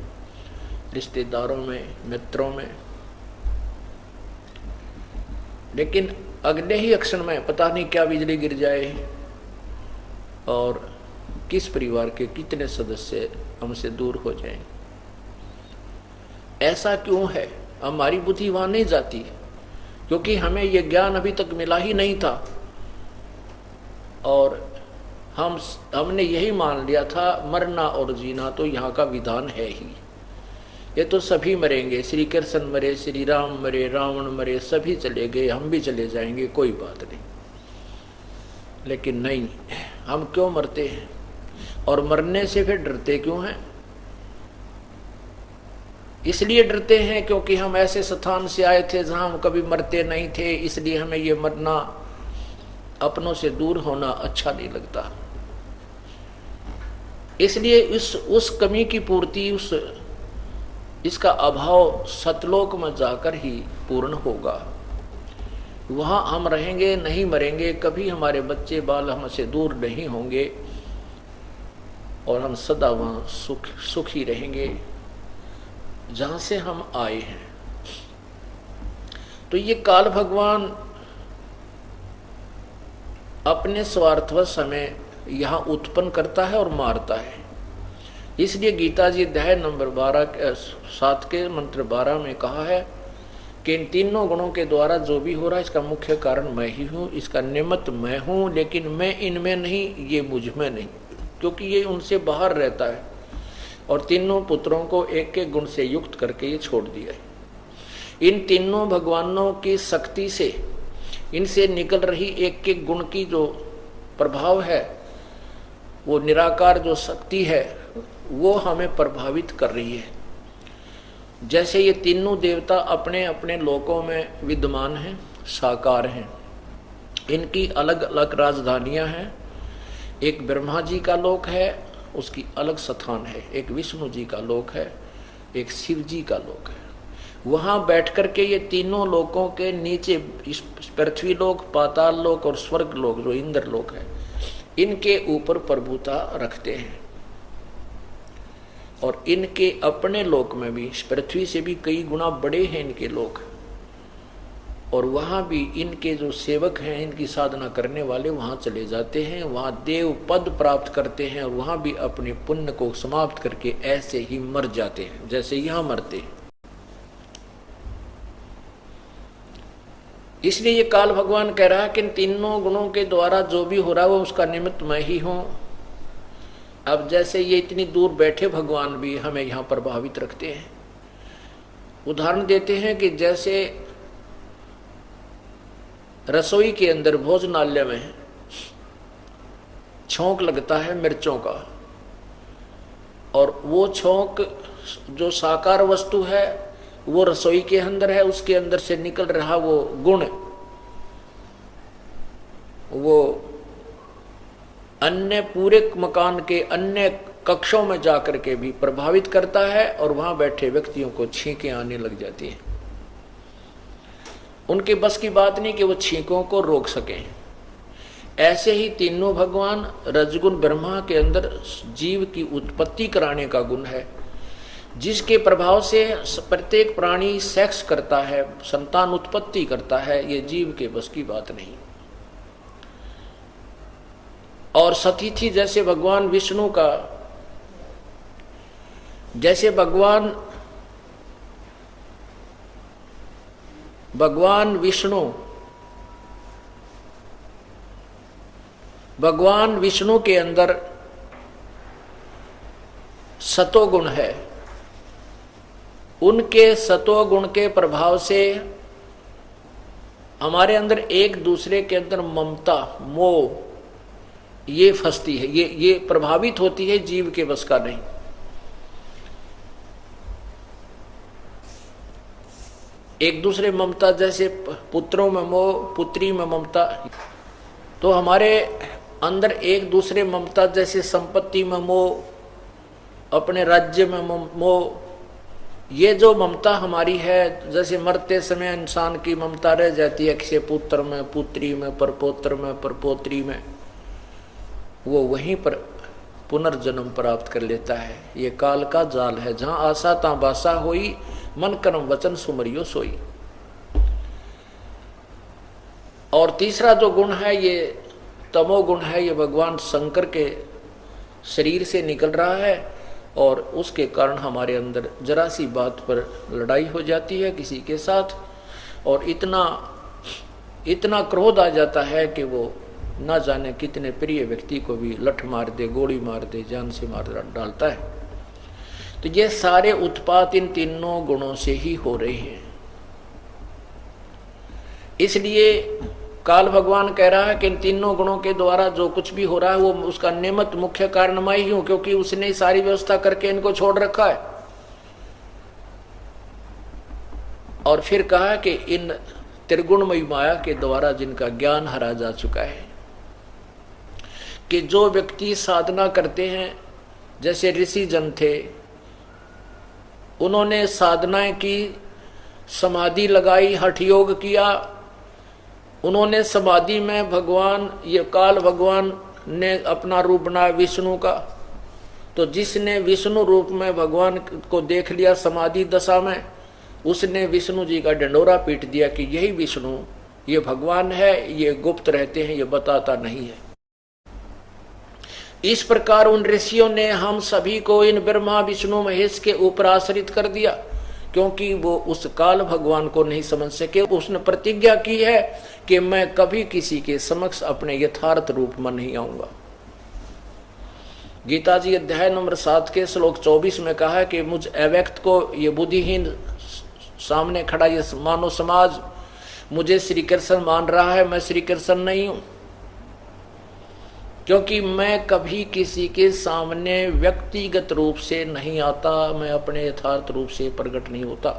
रिश्तेदारों में, मित्रों में, लेकिन अगले ही क्षण में पता नहीं क्या बिजली गिर जाए और किस परिवार के कितने सदस्य हमसे दूर हो जाएं। ऐसा क्यों है? हमारी बुद्धि वहां नहीं जाती, क्योंकि हमें यह ज्ञान अभी तक मिला ही नहीं था, और हमने यही मान लिया था मरना और जीना तो यहाँ का विधान है ही, ये तो सभी मरेंगे, श्री कृष्ण मरे, श्री राम मरे, रावण मरे, सभी चले गए, हम भी चले जाएंगे, कोई बात नहीं। लेकिन नहीं, हम क्यों मरते हैं और मरने से फिर डरते क्यों हैं? इसलिए डरते हैं क्योंकि हम ऐसे स्थान से आए थे जहां हम कभी मरते नहीं थे, इसलिए हमें ये मरना, अपनों से दूर होना अच्छा नहीं लगता। इसलिए उस कमी की पूर्ति, इसका अभाव सतलोक में जाकर ही पूर्ण होगा। वहां हम रहेंगे, नहीं मरेंगे, कभी हमारे बच्चे बाल हमसे दूर नहीं होंगे, और हम सदा वहां सुखी रहेंगे जहां से हम आए हैं। तो ये काल भगवान अपने स्वार्थवश हमें यहां उत्पन्न करता है और मारता है। इसलिए गीता जी अध्याय नंबर 7 के मंत्र 12 में कहा है कि इन तीनों गुणों के द्वारा जो भी हो रहा है इसका मुख्य कारण मैं ही हूँ, इसका निमित्त मैं हूँ, लेकिन मैं इनमें नहीं, ये मुझ में नहीं, क्योंकि ये उनसे बाहर रहता है। और तीनों पुत्रों को एक एक गुण से युक्त करके ये छोड़ दिया है। इन तीनों भगवानों की शक्ति से, इनसे निकल रही एक एक गुण की जो प्रभाव है, वो निराकार जो शक्ति है, वो हमें प्रभावित कर रही है। जैसे ये तीनों देवता अपने अपने लोकों में विद्यमान हैं, साकार हैं, इनकी अलग अलग राजधानियां हैं। एक ब्रह्मा जी का लोक है, उसकी अलग स्थान है, एक विष्णु जी का लोक है, एक शिव जी का लोक है। वहां बैठ करके ये तीनों लोकों के नीचे पृथ्वी लोक, पाताल लोक और स्वर्ग लोक जो इंद्र लोक है, इनके ऊपर प्रभुता रखते हैं। और इनके अपने लोक में भी पृथ्वी से भी कई गुना बड़े हैं इनके लोक, और वहां भी इनके जो सेवक हैं, इनकी साधना करने वाले वहां चले जाते हैं, वहां देव पद प्राप्त करते हैं, और वहां भी अपने पुण्य को समाप्त करके ऐसे ही मर जाते हैं जैसे यहां मरते हैं। इसलिए ये काल भगवान कह रहा है कि इन तीनों गुणों के द्वारा जो भी हो रहा है वो उसका निमित्त मैं ही हूं। अब जैसे ये इतनी दूर बैठे भगवान भी हमें यहां प्रभावित रखते हैं। उदाहरण देते हैं कि जैसे रसोई के अंदर भोजनालय में छौंक लगता है मिर्चों का, और वो छौंक जो साकार वस्तु है वो रसोई के अंदर है, उसके अंदर से निकल रहा वो गुण, वो अन्य पूरे मकान के अन्य कक्षों में जाकर के भी प्रभावित करता है और वहां बैठे व्यक्तियों को छींकें आने लग जाती हैं। उनके बस की बात नहीं कि वो छींकों को रोक सकें। ऐसे ही तीनों भगवान रजगुण ब्रह्मा के अंदर जीव की उत्पत्ति कराने का गुण है, जिसके प्रभाव से प्रत्येक प्राणी सेक्स करता है, संतान उत्पत्ति करता है। ये जीव के बस की बात नहीं। और सतीथि जैसे भगवान विष्णु का, जैसे भगवान विष्णु के अंदर सतोगुण है। उनके सतोगुण के प्रभाव से हमारे अंदर एक दूसरे के अंदर ममता, मोह ये फंसती है, ये प्रभावित होती है, जीव के बस का नहीं। एक दूसरे ममता, जैसे पुत्रों में मोह, पुत्री में ममता, तो हमारे अंदर एक दूसरे ममता, जैसे संपत्ति में मोह, अपने राज्य में मोह, ये जो ममता हमारी है, जैसे मरते समय इंसान की ममता रह जाती है किसी पुत्र में, पुत्री में, परपोत्र में, परपोत्री में, वो वहीं पर पुनर्जन्म प्राप्त कर लेता है। ये काल का जाल है, जहां आशा ता बासा होई, मन कर्म वचन सुमरियो सोई। और तीसरा जो गुण है ये तमोगुण है, ये भगवान शंकर के शरीर से निकल रहा है और उसके कारण हमारे अंदर जरा सी बात पर लड़ाई हो जाती है किसी के साथ, और इतना क्रोध आ जाता है कि वो ना जाने कितने प्रिय व्यक्ति को भी लठ मार दे, गोली मार दे, जान से मार डालता है। तो ये सारे उत्पात इन तीनों गुणों से ही हो रहे हैं। इसलिए काल भगवान कह रहा है कि इन तीनों गुणों के द्वारा जो कुछ भी हो रहा है वो उसका निमित्त मुख्य कारण मैं ही हूं, क्योंकि उसने सारी व्यवस्था करके इनको छोड़ रखा है। और फिर कहा कि इन त्रिगुणमयी माया के द्वारा जिनका ज्ञान हरा जा चुका है, कि जो व्यक्ति साधना करते हैं, जैसे ऋषि जन थे, उन्होंने साधनाएं की, समाधि लगाई, हठ योग किया, उन्होंने समाधि में भगवान, ये काल भगवान ने अपना रूप बनाया विष्णु का। तो जिसने विष्णु रूप में भगवान को देख लिया समाधि दशा में, उसने विष्णु जी का डंडोरा पीट दिया कि यही विष्णु, ये भगवान है, ये गुप्त रहते हैं, ये बताता नहीं है। इस प्रकार उन ऋषियों ने हम सभी को इन ब्रह्मा विष्णु महेश के ऊपर आश्रित कर दिया, क्योंकि वो उस काल भगवान को नहीं समझ सके। उसने प्रतिज्ञा की है कि मैं कभी किसी के समक्ष अपने यथार्थ रूप में नहीं आऊंगा। गीता जी अध्याय नंबर 7 के श्लोक 24 में कहा है कि मुझ अव्यक्त को, ये बुद्धिहीन सामने खड़ा ये मानव समाज मुझे श्री कृष्ण मान रहा है, मैं श्री कृष्ण नहीं हूं, क्योंकि मैं कभी किसी के सामने व्यक्तिगत रूप से नहीं आता, मैं अपने यथार्थ रूप से प्रकट नहीं होता।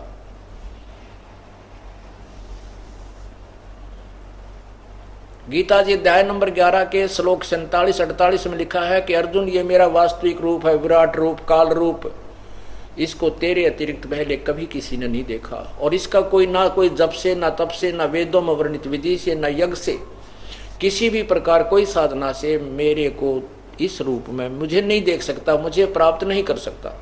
गीता जी अध्याय नंबर 11 के श्लोक 47-48 में लिखा है कि अर्जुन, ये मेरा वास्तविक रूप है, विराट रूप, काल रूप, इसको तेरे अतिरिक्त पहले कभी किसी ने नहीं देखा, और इसका कोई ना कोई जप से, ना तप से, ना वेदों में वर्णित विधि से, ना यज्ञ से, किसी भी प्रकार कोई साधना से मेरे को इस रूप में मुझे नहीं देख सकता, मुझे प्राप्त नहीं कर सकता।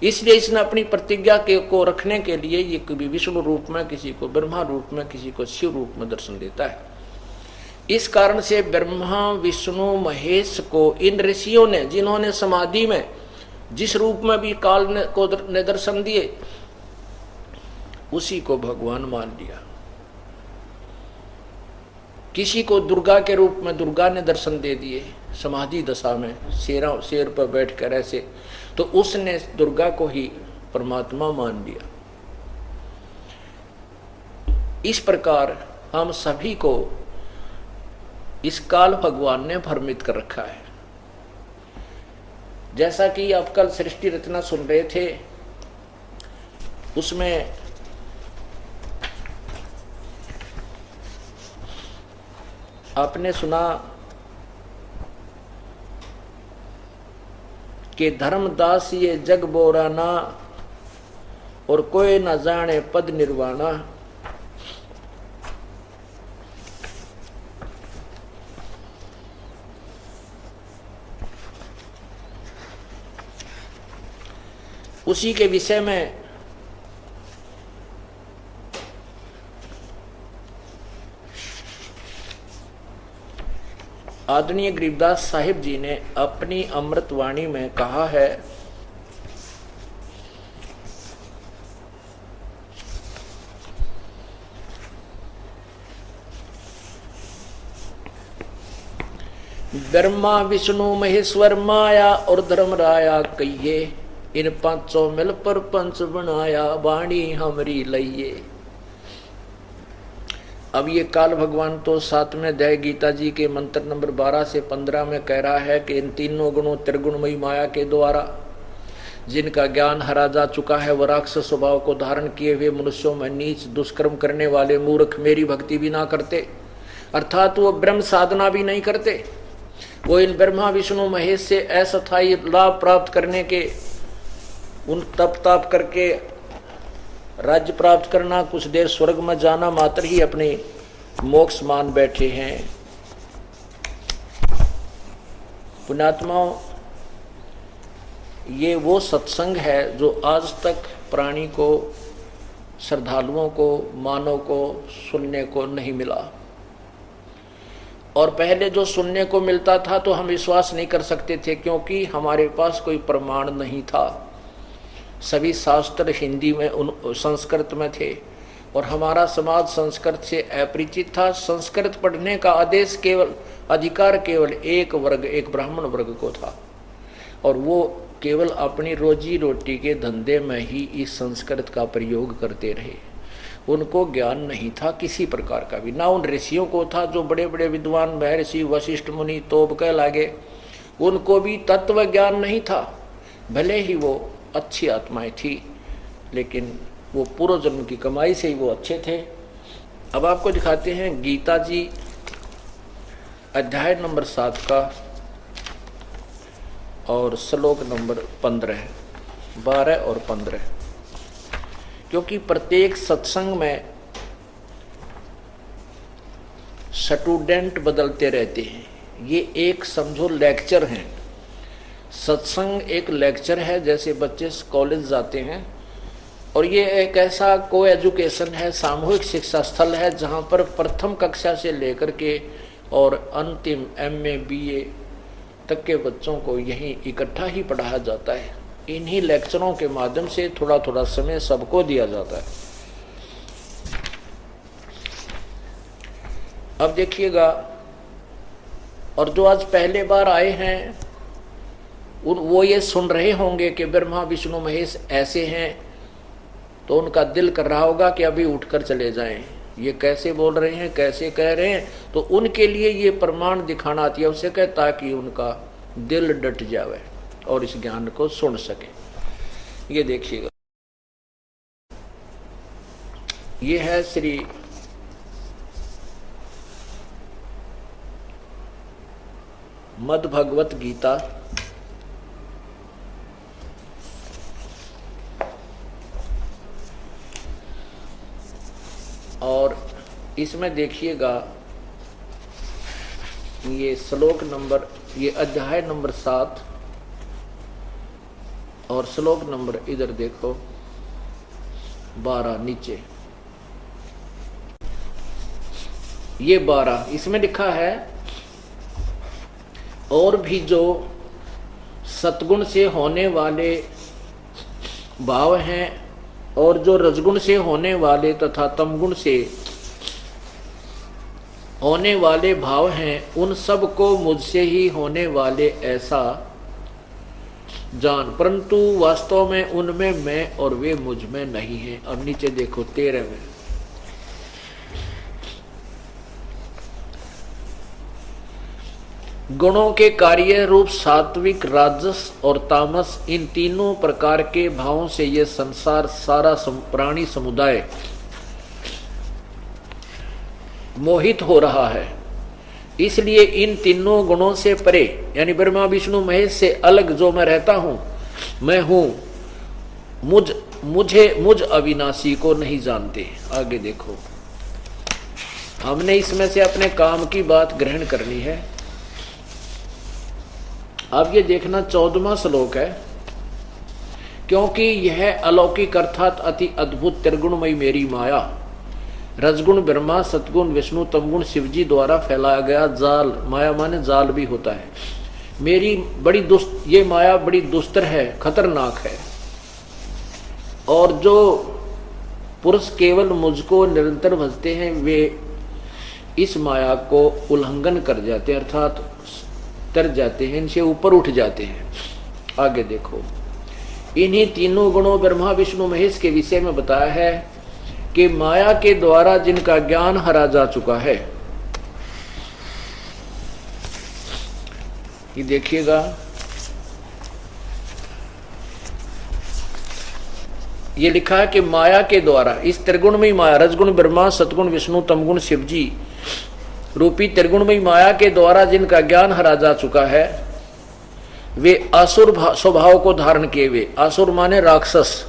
इसलिए इसने अपनी प्रतिज्ञा को रखने के लिए ये कभी विष्णु रूप में, किसी को ब्रह्मा रूप में, किसी को शिव रूप में दर्शन देता है। इस कारण से ब्रह्मा विष्णु महेश को इन ऋषियों ने, जिन्होंने समाधि में जिस रूप में भी काल ने दर्शन दिए, उसी को भगवान मान लिया। किसी को दुर्गा के रूप में दुर्गा ने दर्शन दे दिए समाधि दशा में, शेर पर बैठकर ऐसे, तो उसने दुर्गा को ही परमात्मा मान लिया। इस प्रकार हम सभी को इस काल भगवान ने भ्रमित कर रखा है। जैसा कि आप कल सृष्टि रचना सुन रहे थे, उसमें आपने सुना कि धर्मदास ये जग बोराना और कोई न जाने पद निर्वाणा। उसी के विषय में आदरणीय गरीबदास साहिब जी ने अपनी अमृतवाणी में कहा है, ब्रह्मा विष्णु महेश्वर माया और धर्मराया कहिए, इन पांचों मिल पर पंच बनाया, वाणी हमरी लइये। अब ये काल भगवान तो 7वें अध्याय गीता जी के मंत्र नंबर 12 से 15 में कह रहा है कि इन तीनों गुणों त्रिगुणमयी माया के द्वारा जिनका ज्ञान हरा जा चुका है, वह राक्षस स्वभाव को धारण किए हुए मनुष्यों में नीच दुष्कर्म करने वाले मूर्ख मेरी भक्ति भी ना करते, अर्थात वो ब्रह्म साधना भी नहीं करते। वो इन ब्रह्मा विष्णु महेश से अस्थायी लाभ प्राप्त करने के, उन तप ताप करके राज्य प्राप्त करना, कुछ देर स्वर्ग में जाना मात्र ही अपने मोक्ष मान बैठे हैं। पुण्यात्माओं, ये वो सत्संग है जो आज तक प्राणी को, श्रद्धालुओं को, मानव को सुनने को नहीं मिला। और पहले जो सुनने को मिलता था तो हम विश्वास नहीं कर सकते थे, क्योंकि हमारे पास कोई प्रमाण नहीं था। सभी शास्त्र हिंदी में, संस्कृत में थे और हमारा समाज संस्कृत से अपरिचित था। संस्कृत पढ़ने का आदेश केवल, अधिकार केवल एक वर्ग, एक ब्राह्मण वर्ग को था और वो केवल अपनी रोजी रोटी के धंधे में ही इस संस्कृत का प्रयोग करते रहे। उनको ज्ञान नहीं था किसी प्रकार का भी, ना उन ऋषियों को था जो बड़े बड़े विद्वान महर्षि वशिष्ठ मुनि तोप कह लागे, उनको भी तत्व ज्ञान नहीं था। भले ही वो अच्छी आत्माएं थी, लेकिन वो पूर्व जन्म की कमाई से ही वो अच्छे थे। अब आपको दिखाते हैं गीता जी अध्याय नंबर 7 का और श्लोक नंबर 15, 12 और 15। क्योंकि प्रत्येक सत्संग में स्टूडेंट बदलते रहते हैं, ये एक समझो लेक्चर है। सत्संग एक लेक्चर है, जैसे बच्चे कॉलेज जाते हैं, और ये एक ऐसा को एजुकेशन है, सामूहिक शिक्षा स्थल है, जहाँ पर प्रथम कक्षा से लेकर के और अंतिम MA BA तक के बच्चों को यहीं इकट्ठा ही पढ़ाया जाता है। इन्हीं लेक्चरों के माध्यम से थोड़ा थोड़ा समय सबको दिया जाता है। अब देखिएगा, और जो आज पहले बार आए हैं वो ये सुन रहे होंगे कि ब्रह्मा विष्णु महेश ऐसे हैं, तो उनका दिल कर रहा होगा कि अभी उठकर चले जाएं, ये कैसे बोल रहे हैं, कैसे कह रहे हैं। तो उनके लिए ये प्रमाण दिखाना अति आवश्यक है, ताकि उनका दिल डट जावे और इस ज्ञान को सुन सके। ये देखिएगा, ये है श्री मद् भगवत गीता, और इसमें देखिएगा ये श्लोक नंबर, ये अध्याय नंबर 7 और श्लोक नंबर इधर देखो 12 नीचे, ये 12 इसमें लिखा है, और भी जो सतगुण से होने वाले भाव हैं और जो रजगुण से होने वाले तथा तमगुण से होने वाले भाव हैं, उन सब को मुझसे ही होने वाले ऐसा जान, परंतु वास्तव में उनमें मैं और वे मुझ में नहीं है। अब नीचे देखो 13 में, गुणों के कार्य रूप सात्विक, राजस और तामस, इन तीनों प्रकार के भावों से ये संसार सारा प्राणी समुदाय मोहित हो रहा है। इसलिए इन तीनों गुणों से परे, यानी ब्रह्मा विष्णु महेश से अलग जो मैं रहता हूं, मैं हूं, मुझ अविनाशी को नहीं जानते। आगे देखो, हमने इसमें से अपने काम की बात ग्रहण करनी है। अब ये देखना 14वां श्लोक है, क्योंकि यह अलौकिक अर्थात अति अद्भुत त्रिगुणमयी मेरी माया, रजगुण ब्रह्मा, सतगुण विष्णु, तमगुण शिवजी द्वारा फैलाया गया जाल, माया माने जाल भी होता है, मेरी बड़ी दुष्ट, ये माया बड़ी दुस्तर है, खतरनाक है। और जो पुरुष केवल मुझको निरंतर भजते हैं वे इस माया को उल्लंघन कर जाते हैं, अर्थात तर जाते हैं, इनसे ऊपर उठ जाते हैं। आगे देखो, इन्हीं तीनों गुणों ब्रह्मा विष्णु महेश के विषय में बताया है कि माया के द्वारा जिनका ज्ञान हरा जा चुका है। ये देखिएगा, ये लिखा है कि माया के द्वारा, इस त्रिगुणमयी माया, रजगुण ब्रह्मा, सतगुण विष्णु, तमगुण शिवजी रूपी त्रिगुणमयी माया के द्वारा जिनका ज्ञान हरा जा चुका है, वे असुर स्वभाव को धारण किए हुए, असुर माने राक्षस,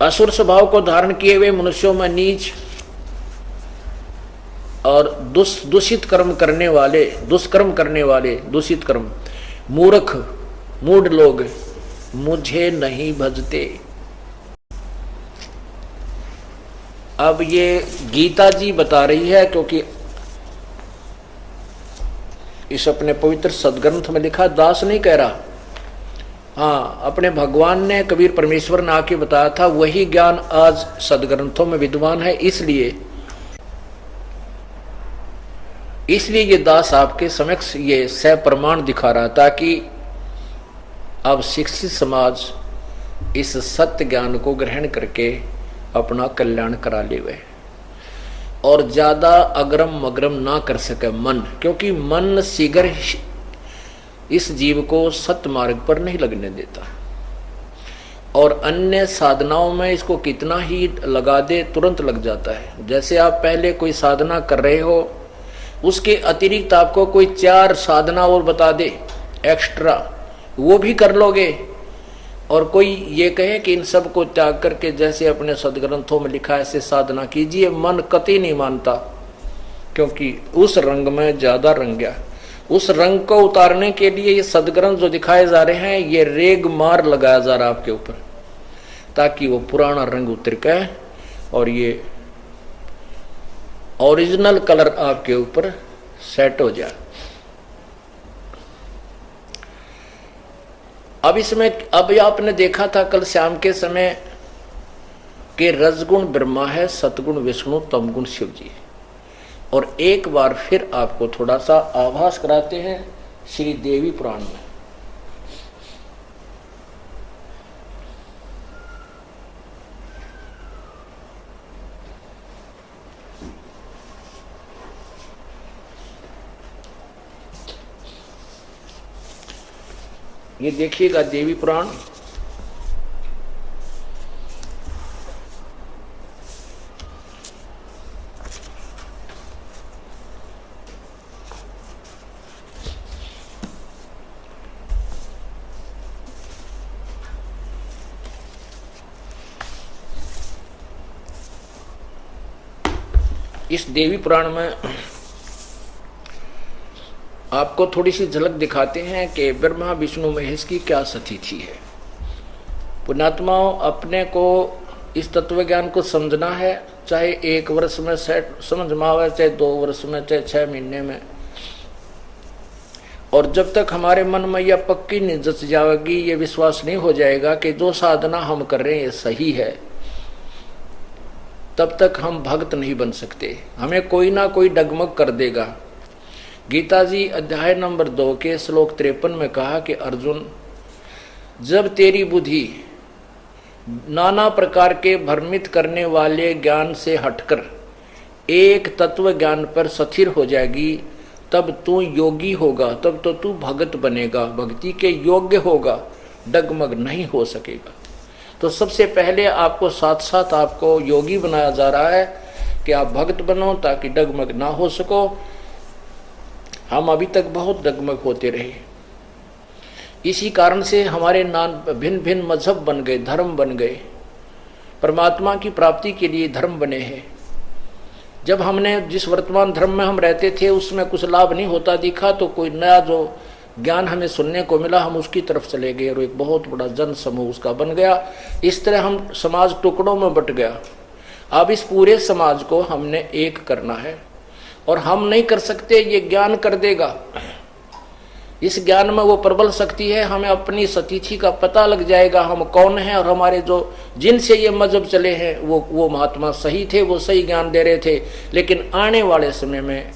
असुर स्वभाव को धारण किए हुए मनुष्यों में नीच और दूषित कर्म करने वाले, दुष्कर्म करने वाले, दूषित कर्म, मूर्ख मूढ़ लोग मुझे नहीं भजते। अब ये गीता जी बता रही है, क्योंकि इस अपने पवित्र सदग्रंथ में लिखा, दास नहीं कह रहा, हाँ अपने भगवान ने, कबीर परमेश्वर ने आके बताया था, वही ज्ञान आज सदग्रंथों में विद्वान है। इसलिए ये दास आपके समक्ष ये सप्रमाण दिखा रहा, ताकि अब शिक्षित समाज इस सत्य ज्ञान को ग्रहण करके अपना कल्याण करा ले वे, और ज्यादा अग्रम मग्रम ना कर सके मन, क्योंकि मन शीघ्र इस जीव को सत्य मार्ग पर नहीं लगने देता, और अन्य साधनाओं में इसको कितना ही लगा दे तुरंत लग जाता है। जैसे आप पहले कोई साधना कर रहे हो, उसके अतिरिक्त आपको कोई 4 साधना और बता दे एक्स्ट्रा, वो भी कर लोगे, और कोई ये कहे कि इन सब को त्याग करके, जैसे अपने सदग्रंथों में लिखा है, ऐसे साधना कीजिए, मन कतई नहीं मानता, क्योंकि उस रंग में ज्यादा रंग गया। उस रंग को उतारने के लिए ये सदग्रंथ जो दिखाए जा रहे हैं, ये रेग मार लगाया जा रहा है आपके ऊपर, ताकि वो पुराना रंग उतर के और ये ओरिजिनल कलर आपके ऊपर सेट हो जाए। अब इसमें, अब आपने देखा था कल शाम के समय कि रजगुण ब्रह्मा है, सतगुण विष्णु, तमगुण शिव जी। और एक बार फिर आपको थोड़ा सा आभास कराते हैं श्री देवी पुराण में। ये देखिएगा देवी पुराण, इस देवी पुराण में आपको थोड़ी सी झलक दिखाते हैं कि ब्रह्मा विष्णु महेश की क्या स्थिति है। पुण्यात्माओं, अपने को इस तत्व ज्ञान को समझना है, चाहे 1 वर्ष में समझ में आवे, चाहे 2 वर्ष में, चाहे 6 महीने में, और जब तक हमारे मन में यह पक्की नहीं जच जाएगी, ये विश्वास नहीं हो जाएगा कि जो साधना हम कर रहे हैं ये सही है, तब तक हम भक्त नहीं बन सकते। हमें कोई ना कोई डगमग कर देगा। गीता जी अध्याय नंबर 2 के श्लोक 53 में कहा कि अर्जुन, जब तेरी बुद्धि नाना प्रकार के भ्रमित करने वाले ज्ञान से हटकर एक तत्व ज्ञान पर स्थिर हो जाएगी, तब तू योगी होगा, तब तो तू भगत बनेगा, भक्ति के योग्य होगा, डगमग नहीं हो सकेगा। तो सबसे पहले आपको साथ साथ आपको योगी बनाया जा रहा है कि आप भक्त बनो ताकि डगमग ना हो सको। हम अभी तक बहुत डगमग होते रहे। इसी कारण से हमारे नाम भिन्न भिन्न मजहब बन गए, धर्म बन गए, परमात्मा की प्राप्ति के लिए धर्म बने हैं। जब हमने जिस वर्तमान धर्म में हम रहते थे उसमें कुछ लाभ नहीं होता दिखा, तो कोई नया जो ज्ञान हमें सुनने को मिला हम उसकी तरफ चले गए और एक बहुत बड़ा जन समूह उसका बन गया। इस तरह हम समाज टुकड़ों में बट गया। अब इस पूरे समाज को हमने एक करना है और हम नहीं कर सकते, ये ज्ञान कर देगा। इस ज्ञान में वो प्रबल शक्ति है, हमें अपनी सतीथि का पता लग जाएगा, हम कौन हैं। और हमारे जो जिनसे ये मजहब चले हैं वो महात्मा सही थे, वो सही ज्ञान दे रहे थे। लेकिन आने वाले समय में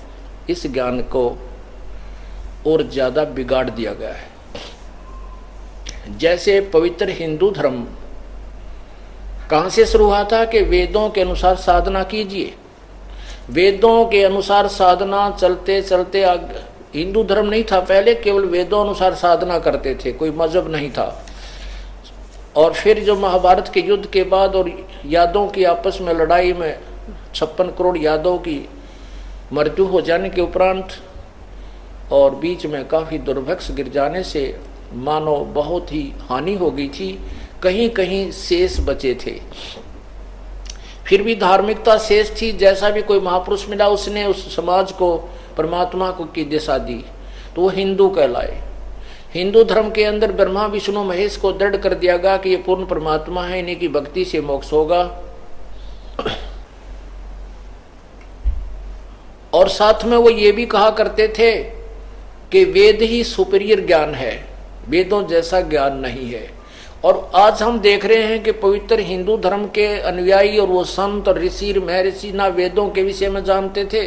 इस ज्ञान को और ज्यादा बिगाड़ दिया गया है। जैसे पवित्र हिंदू धर्म कहां से शुरू हुआ था कि वेदों के अनुसार साधना कीजिए। वेदों के अनुसार साधना चलते चलते हिंदू धर्म नहीं था पहले, केवल वेदों अनुसार साधना करते थे, कोई मजहब नहीं था। और फिर जो महाभारत के युद्ध के बाद और यादवों की आपस में लड़ाई में 56 करोड़ यादवों की मृत्यु हो जाने के उपरांत और बीच में काफी दुर्भिक्ष गिर जाने से मानव बहुत ही हानि हो गई थी, कहीं कहीं शेष बचे थे। फिर भी धार्मिकता शेष थी। जैसा भी कोई महापुरुष मिला उसने उस समाज को परमात्मा को की दिशा दी, तो वो हिंदू कहलाए। हिंदू धर्म के अंदर ब्रह्मा विष्णु महेश को दृढ़ कर दिया गया कि ये पूर्ण परमात्मा है, इन्हीं की भक्ति से मोक्ष होगा। और साथ में वो ये भी कहा करते थे कि वेद ही सुपीरियर ज्ञान है, वेदों जैसा ज्ञान नहीं है। और आज हम देख रहे हैं कि पवित्र हिंदू धर्म के अनुयायी और वो संत और ऋषि महर्षि ना वेदों के विषय में जानते थे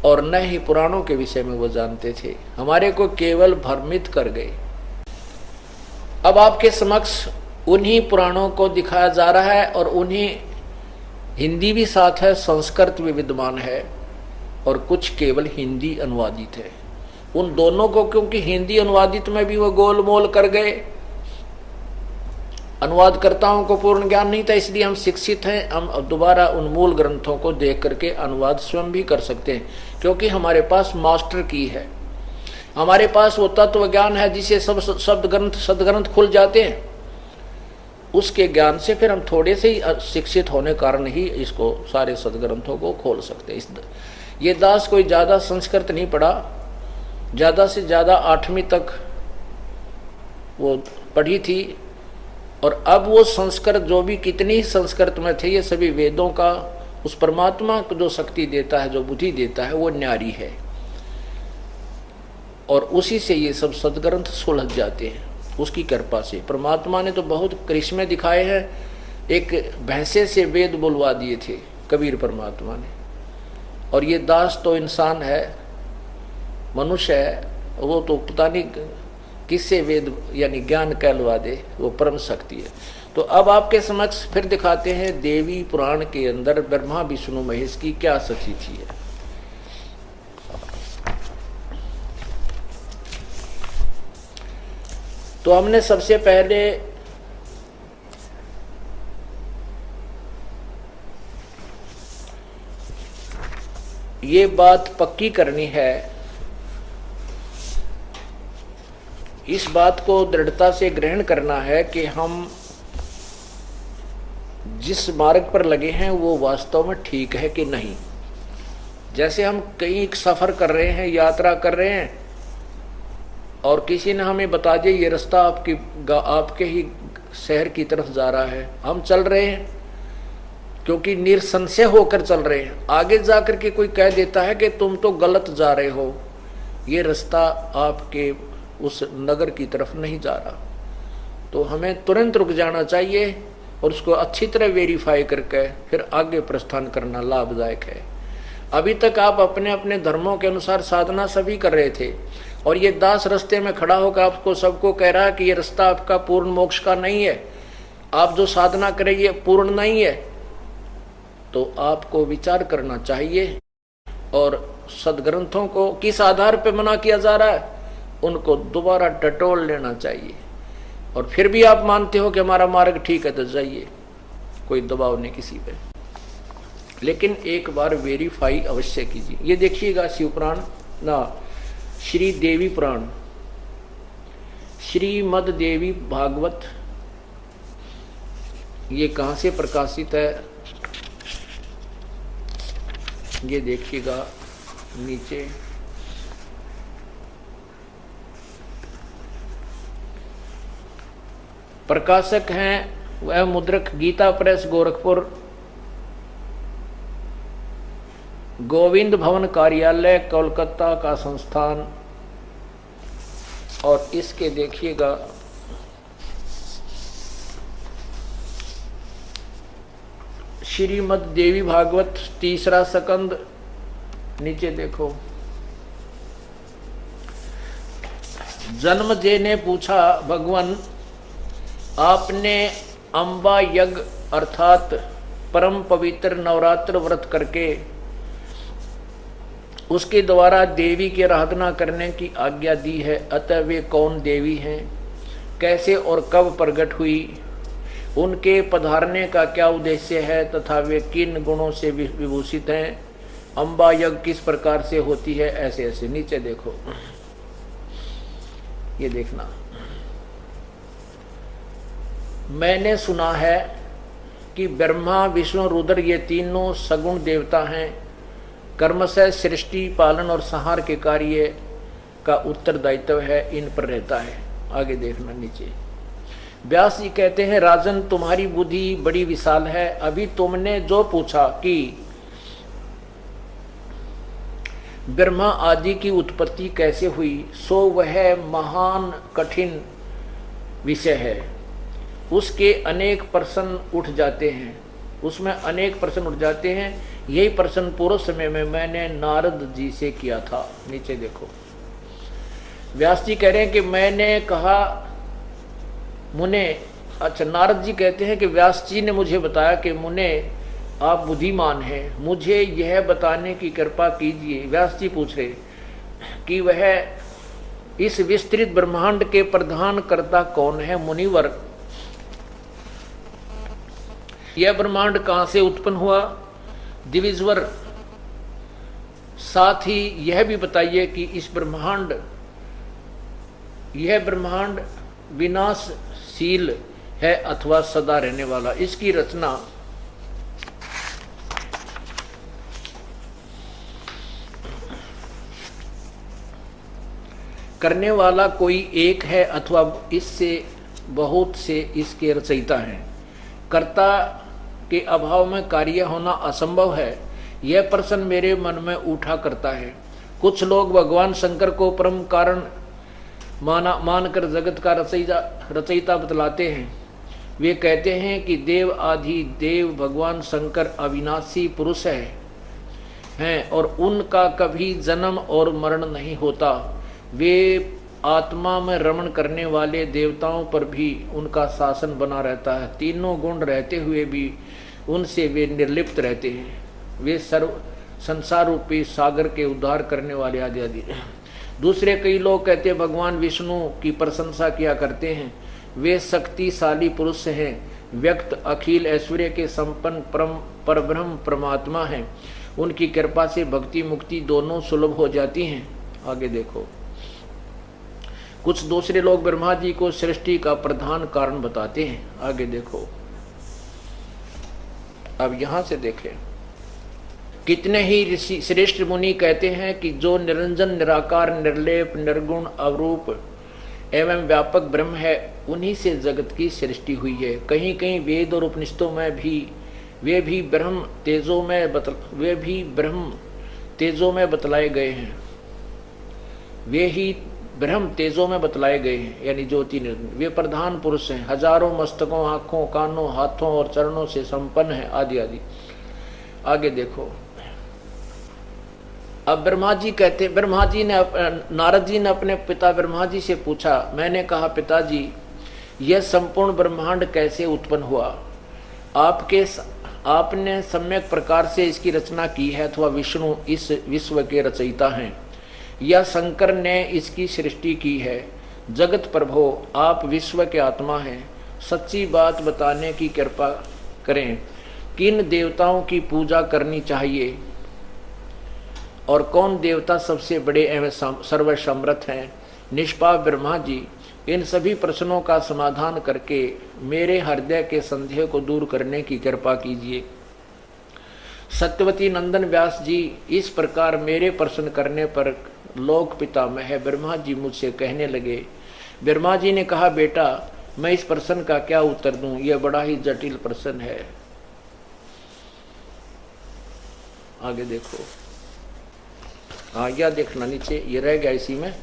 और न ही पुराणों के विषय में वो जानते थे, हमारे को केवल भ्रमित कर गए। अब आपके समक्ष उन्हीं पुराणों को दिखाया जा रहा है और उन्हीं हिंदी भी साथ है, संस्कृत भी विद्यमान है और कुछ केवल हिंदी अनुवादित है। उन दोनों को क्योंकि हिंदी अनुवादित में भी वो गोलमोल कर गए, अनुवादकर्ताओं को पूर्ण ज्ञान नहीं था, इसलिए हम शिक्षित हैं। हम दोबारा उन मूल ग्रंथों को देख करके अनुवाद स्वयं भी कर सकते हैं, क्योंकि हमारे पास मास्टर की है, हमारे पास वो तत्व ज्ञान है जिसे सब शब्द ग्रंथ सदग्रंथ खुल जाते हैं। उसके ज्ञान से फिर हम थोड़े से ही शिक्षित होने कारण ही इसको सारे सदग्रंथों को खोल सकते हैं। ये दास कोई ज्यादा संस्कृत नहीं पढ़ा, ज्यादा से ज्यादा 8वीं तक वो पढ़ी थी। और अब वो संस्कृत जो भी कितनी संस्कृत में थे, ये सभी वेदों का उस परमात्मा को जो शक्ति देता है, जो बुद्धि देता है, वो न्यारी है और उसी से ये सब सदग्रंथ सुलझ जाते हैं उसकी कृपा से। परमात्मा ने तो बहुत करिश्मे दिखाए हैं। एक भैंसे से वेद बुलवा दिए थे कबीर परमात्मा ने, और ये दास तो इंसान है, मनुष्य है, वो तो पता नहीं किससे वेद यानी ज्ञान कहलवा दे, वो परम शक्ति है। तो अब आपके समक्ष फिर दिखाते हैं देवी पुराण के अंदर ब्रह्मा विष्णु महेश की क्या सतीथि है। तो हमने सबसे पहले ये बात पक्की करनी है, इस बात को दृढ़ता से ग्रहण करना है कि हम जिस मार्ग पर लगे हैं वो वास्तव में ठीक है कि नहीं। जैसे हम कहीं सफर कर रहे हैं, यात्रा कर रहे हैं और किसी ने हमें बता दिया ये रास्ता आपके ही शहर की तरफ जा रहा है, हम चल रहे हैं क्योंकि निसंशय होकर चल रहे हैं। आगे जाकर के कोई कह देता है कि तुम तो गलत जा रहे हो, ये रास्ता आपके उस नगर की तरफ नहीं जा रहा, तो हमें तुरंत रुक जाना चाहिए और उसको अच्छी तरह वेरीफाई करके फिर आगे प्रस्थान करना लाभदायक है। अभी तक आप अपने अपने धर्मों के अनुसार साधना सभी कर रहे थे और ये दास रास्ते में खड़ा होकर आपको सबको कह रहा है कि ये रास्ता आपका पूर्ण मोक्ष का नहीं है, आप जो साधना करें ये पूर्ण नहीं है, तो आपको विचार करना चाहिए। और सदग्रंथों को किस आधार पर मना किया जा रहा है उनको दोबारा टटोल लेना चाहिए। और फिर भी आप मानते हो कि हमारा मार्ग ठीक है तो जाइए, कोई दबाव नहीं किसी पे। लेकिन एक बार वेरीफाई अवश्य कीजिए। ये देखिएगा शिवपुराण ना, श्री देवी पुराण, श्रीमद देवी भागवत, ये कहाँ से प्रकाशित है, ये देखिएगा नीचे। प्रकाशक हैं वह मुद्रक गीता प्रेस गोरखपुर, गोविंद भवन कार्यालय कोलकाता का संस्थान। और इसके देखिएगा श्रीमद देवी भागवत तीसरा स्कंद, नीचे देखो। जन्मजय ने पूछा, भगवान आपने अंबा यज्ञ अर्थात परम पवित्र नवरात्र व्रत करके उसके द्वारा देवी की आराधना करने की आज्ञा दी है, अतः वे कौन देवी हैं, कैसे और कब प्रकट हुई, उनके पधारने का क्या उद्देश्य है तथा वे किन गुणों से विभूषित हैं, अंबा यज्ञ किस प्रकार से होती है, ऐसे ऐसे। नीचे देखो, ये देखना। मैंने सुना है कि ब्रह्मा विष्णु रुद्र ये तीनों सगुण देवता हैं, कर्म से सृष्टि पालन और संहार के कार्य का उत्तरदायित्व है इन पर रहता है। आगे देखना नीचे। व्यास जी कहते हैं, राजन तुम्हारी बुद्धि बड़ी विशाल है। अभी तुमने जो पूछा कि ब्रह्मा आदि की उत्पत्ति कैसे हुई, सो वह महान कठिन विषय है। उसके अनेक प्रश्न उठ जाते हैं, उसमें अनेक प्रश्न उठ जाते हैं। यही प्रश्न पूर्व समय में मैंने नारद जी से किया था। नीचे देखो, व्यास जी कह रहे हैं कि मैंने कहा मुने, अच्छा नारद जी कहते हैं कि व्यास जी ने मुझे बताया कि मुने आप बुद्धिमान हैं, मुझे यह बताने की कृपा कीजिए। व्यास जी पूछ रहे कि वह इस विस्तृत ब्रह्मांड के प्रधान कर्ता कौन है मुनिवर, यह ब्रह्मांड कहाँ से उत्पन्न हुआ दिविजवर, साथ ही यह भी बताइए कि यह ब्रह्मांड विनाशशील है अथवा सदा रहने वाला, इसकी रचना करने वाला कोई एक है अथवा इससे बहुत से इसके रचयिता हैं। कर्ता के अभाव में कार्य होना असंभव है, यह प्रश्न मेरे मन में उठा करता है। कुछ लोग भगवान शंकर को परम कारण मानकर जगत का रचयिता बतलाते हैं। वे कहते हैं कि देव आदि देव भगवान शंकर अविनाशी पुरुष हैं और उनका कभी जन्म और मरण नहीं होता। वे आत्मा में रमण करने वाले देवताओं पर भी उनका शासन बना रहता है। तीनों गुण रहते हुए भी उनसे वे निर्लिप्त रहते हैं। वे सर्व संसार रूपी सागर के उद्धार करने वाले आदि आदि। दूसरे कई लोग कहते हैं भगवान विष्णु की प्रशंसा किया करते हैं। वे शक्तिशाली पुरुष हैं, व्यक्त अखिल ऐश्वर्य के संपन्न परब्रह्म परमात्मा हैं। उनकी कृपा से भक्ति मुक्ति दोनों सुलभ हो जाती हैं। आगे देखो, कुछ दूसरे लोग ब्रह्मा जी को सृष्टि का प्रधान कारण बताते हैं। आगे देखो, अब यहां से देखें, कितने ही ऋषि श्रेष्ठ मुनि कहते हैं कि जो निरंजन निराकार निर्लेप निर्गुण अवरूप एवं व्यापक ब्रह्म है, उन्हीं से जगत की सृष्टि हुई है। कहीं कहीं वेद और उपनिषदों में भी वे भी ब्रह्म तेजों में बतलाए गए हैं। वे ही ब्रह्म तेजों में बतलाए गए हैं, यानी ज्योति निरंजन। वे प्रधान पुरुष हैं, हजारों मस्तकों आंखों कानों हाथों और चरणों से संपन्न है, आदि आदि। आगे देखो, अब ब्रह्मा जी कहते, नारद जी ने अपने पिता ब्रह्मा जी से पूछा। मैंने कहा, पिताजी यह संपूर्ण ब्रह्मांड कैसे उत्पन्न हुआ? आपने सम्यक प्रकार से इसकी रचना की है अथवा विष्णु इस विश्व के रचयिता हैं या शंकर ने इसकी सृष्टि की है? जगत प्रभो, आप विश्व के आत्मा हैं, सच्ची बात बताने की कृपा करें किन देवताओं की पूजा करनी चाहिए और कौन देवता सबसे बड़े एवं सर्वसमर्थ हैं, निष्पाप ब्रह्मा जी, इन सभी प्रश्नों का समाधान करके मेरे हृदय के संदेह को दूर करने की कृपा कीजिए। सत्यवती नंदन व्यास जी, इस प्रकार मेरे प्रश्न करने पर लोक पितामह ब्रह्मा जी मुझसे कहने लगे। ब्रह्मा जी ने कहा, बेटा मैं इस प्रश्न का क्या उत्तर दूं, यह बड़ा ही जटिल प्रश्न है। आगे देखो, आज्ञा देखना, नीचे ये रह गया इसी में।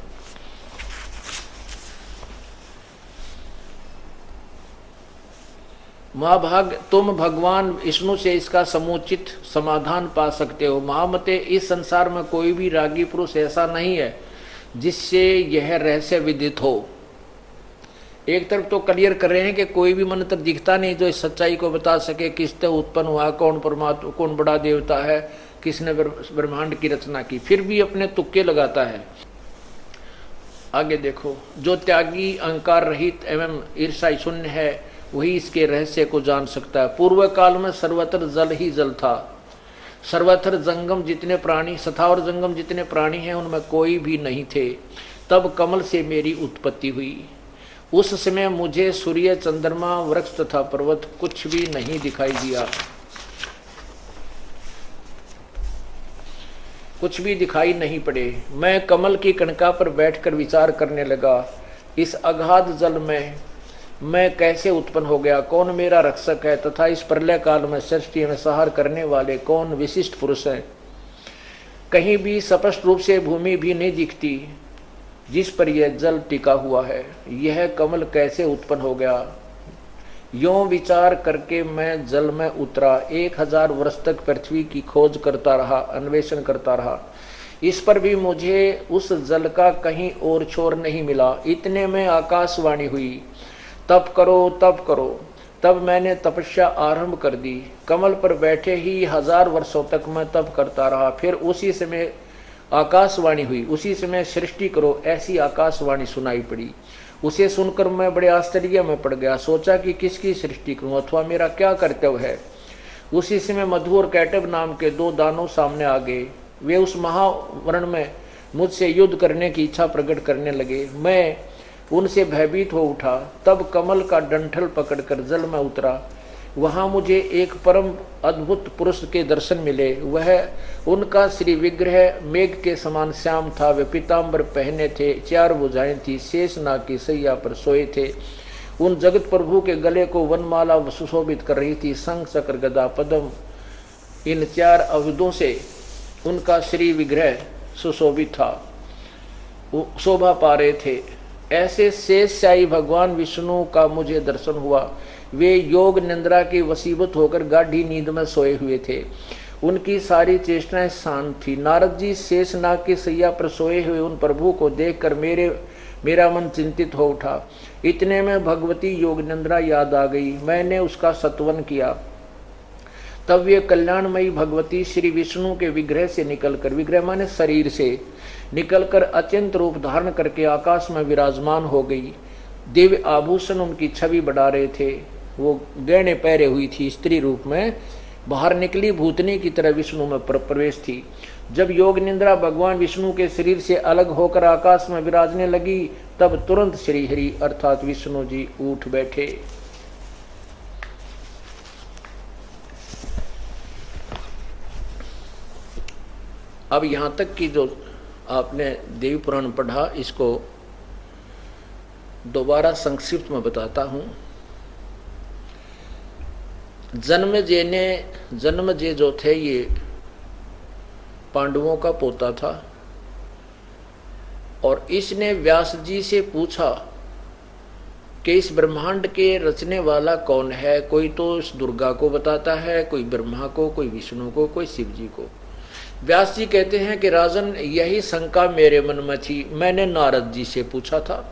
महाभाग, तुम भगवान विष्णु से इसका समुचित समाधान पा सकते हो। महामते, इस संसार में कोई भी रागी पुरुष ऐसा नहीं है जिससे यह रहस्य विदित हो। एक तरफ तो क्लियर कर रहे हैं कि कोई भी मंत्र दिखता नहीं जो इस सच्चाई को बता सके, किससे उत्पन्न हुआ, कौन परमात्मा, कौन बड़ा देवता है, किसने ब्रह्मांड की रचना की, फिर भी अपने तुक्के लगाता है। आगे देखो, जो त्यागी, अहंकार रहित एवं ईर्ष्या शून्य है वही इसके रहस्य को जान सकता है। पूर्व काल में सर्वत्र जल ही जल था। सर्वत्र जंगम जितने प्राणी, स्थावर जंगम जितने प्राणी हैं उनमें कोई भी नहीं थे। तब कमल से मेरी उत्पत्ति हुई। उस समय मुझे सूर्य, चंद्रमा, वृक्ष तथा पर्वत कुछ भी नहीं दिखाई दिया, कुछ भी दिखाई नहीं पड़े। मैं कमल की कणका पर बैठकर विचार करने लगा, इस अगाध जल में मैं कैसे उत्पन्न हो गया, कौन मेरा रक्षक है, तथा इस प्रलय काल में सृष्टि में संहार करने वाले कौन विशिष्ट पुरुष हैं। कहीं भी स्पष्ट रूप से भूमि भी नहीं दिखती जिस पर यह जल टिका हुआ है। यह कमल कैसे उत्पन्न हो गया, यों विचार करके मैं जल में उतरा। 1000 वर्ष तक पृथ्वी की खोज करता रहा, अन्वेषण करता रहा। इस पर भी मुझे उस जल का कहीं और छोर नहीं मिला। इतने में आकाशवाणी हुई, तप करो, तप करो। तब मैंने तपस्या आरंभ कर दी। कमल पर बैठे ही 1000 वर्षों तक मैं तप करता रहा। फिर उसी समय आकाशवाणी हुई, उसी समय सृष्टि करो, ऐसी आकाशवाणी सुनाई पड़ी। उसे सुनकर मैं बड़े आश्चर्य में पड़ गया। सोचा कि किसकी सृष्टि करूं अथवा मेरा क्या कर्तव्य है। उसी समय मधु और कैटब नाम के 2 दानव सामने आ गए। वे उस महावरण में मुझसे युद्ध करने की इच्छा प्रकट करने लगे। मैं उनसे भयभीत हो उठा। तब कमल का डंठल पकड़कर जल में उतरा। वहां मुझे एक परम अद्भुत पुरुष के दर्शन मिले। वह, उनका श्री विग्रह मेघ के समान श्याम था। वे पीताम्बर पहने थे, 4 भुजाएं थी, शेष नाग की सैया पर सोए थे। उन जगत प्रभु के गले को वनमाला सुशोभित कर रही थी। शंख, चक्र, गदा, पद्म, इन 4 अवधों से उनका श्री विग्रह सुशोभित था, शोभा पा रहे थे। ऐसे शेषशाही भगवान विष्णु का मुझे दर्शन हुआ। वे योग निंद्रा के वशीभूत होकर गाढ़ी नींद में सोए हुए थे। उनकी सारी चेष्टाएं शांत थी। नारद जी शेषनाग की सैया पर सोए हुए उन प्रभु को देखकर मेरा मन चिंतित हो उठा। इतने में भगवती योग निंद्रा याद आ गई। मैंने उसका सत्वन किया। तब वे कल्याणमयी भगवती श्री विष्णु के विग्रह से निकलकर, विग्रह माने शरीर से निकलकर अत्यंत रूप धारण करके आकाश में विराजमान हो गई। दिव्य आभूषण उनकी छवि बढ़ा रहे थे। वो गहने पहरे हुई थी, स्त्री रूप में बाहर निकली, भूतनी की तरह विष्णु में प्रवेश थी। जब योग निंद्रा भगवान विष्णु के शरीर से अलग होकर आकाश में विराजने लगी, तब तुरंत श्री हरि अर्थात विष्णु जी उठ बैठे। अब यहां तक कि जो आपने देवी पुराण पढ़ा, इसको दोबारा संक्षिप्त में बताता हूं। जन्मेजय जो थे ये पांडवों का पोता था और इसने व्यास जी से पूछा कि इस ब्रह्मांड के रचने वाला कौन है। कोई तो इस दुर्गा को बताता है, कोई ब्रह्मा को, कोई विष्णु को, कोई शिव जी को। व्यास जी कहते हैं कि राजन, यही शंका मेरे मन में थी, मैंने नारद जी से पूछा था।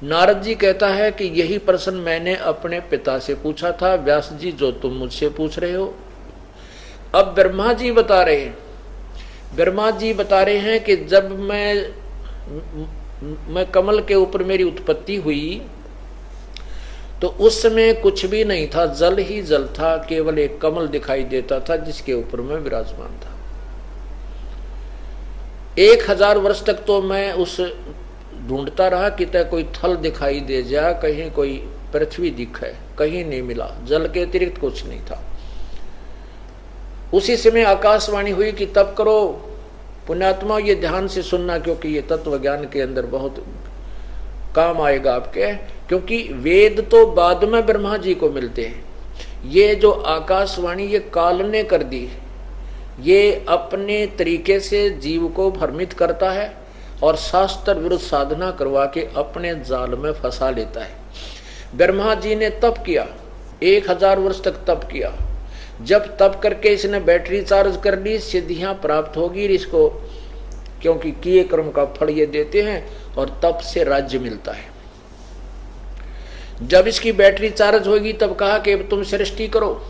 नारद जी कहता है कि यही प्रश्न मैंने अपने पिता से पूछा था। व्यास जी, जो तुम मुझसे पूछ रहे हो। अब ब्रह्मा जी बता रहे हैं कि जब मैं कमल के ऊपर मेरी उत्पत्ति हुई तो उस समय कुछ भी नहीं था, जल ही जल था, केवल एक कमल दिखाई देता था जिसके ऊपर मैं विराजमान था। 1000 वर्ष तक तो मैं उस ढूंढता रहा कि तय कोई थल दिखाई दे जा, कहीं कोई पृथ्वी दिखे, कहीं नहीं मिला, जल के अतिरिक्त कुछ नहीं था। उसी समय आकाशवाणी हुई कि तप करो पुण्यात्मा, ये ध्यान से सुनना, क्योंकि ये तत्व ज्ञान के अंदर बहुत काम आएगा आपके, क्योंकि वेद तो बाद में ब्रह्मा जी को मिलते हैं। ये जो आकाशवाणी ये काल ने कर दी, ये अपने तरीके से जीव को भ्रमित करता है और शास्त्र विरुद्ध साधना करवा के अपने जाल में फंसा लेता है। ब्रह्मा जी ने तप किया, 1000 वर्ष तक तप किया। जब तप करके इसने बैटरी चार्ज कर ली, सिद्धियां प्राप्त होगी इसको, क्योंकि किए कर्म का फल ये देते हैं और तप से राज्य मिलता है। जब इसकी बैटरी चार्ज होगी तब कहा कि तुम सृष्टि करो।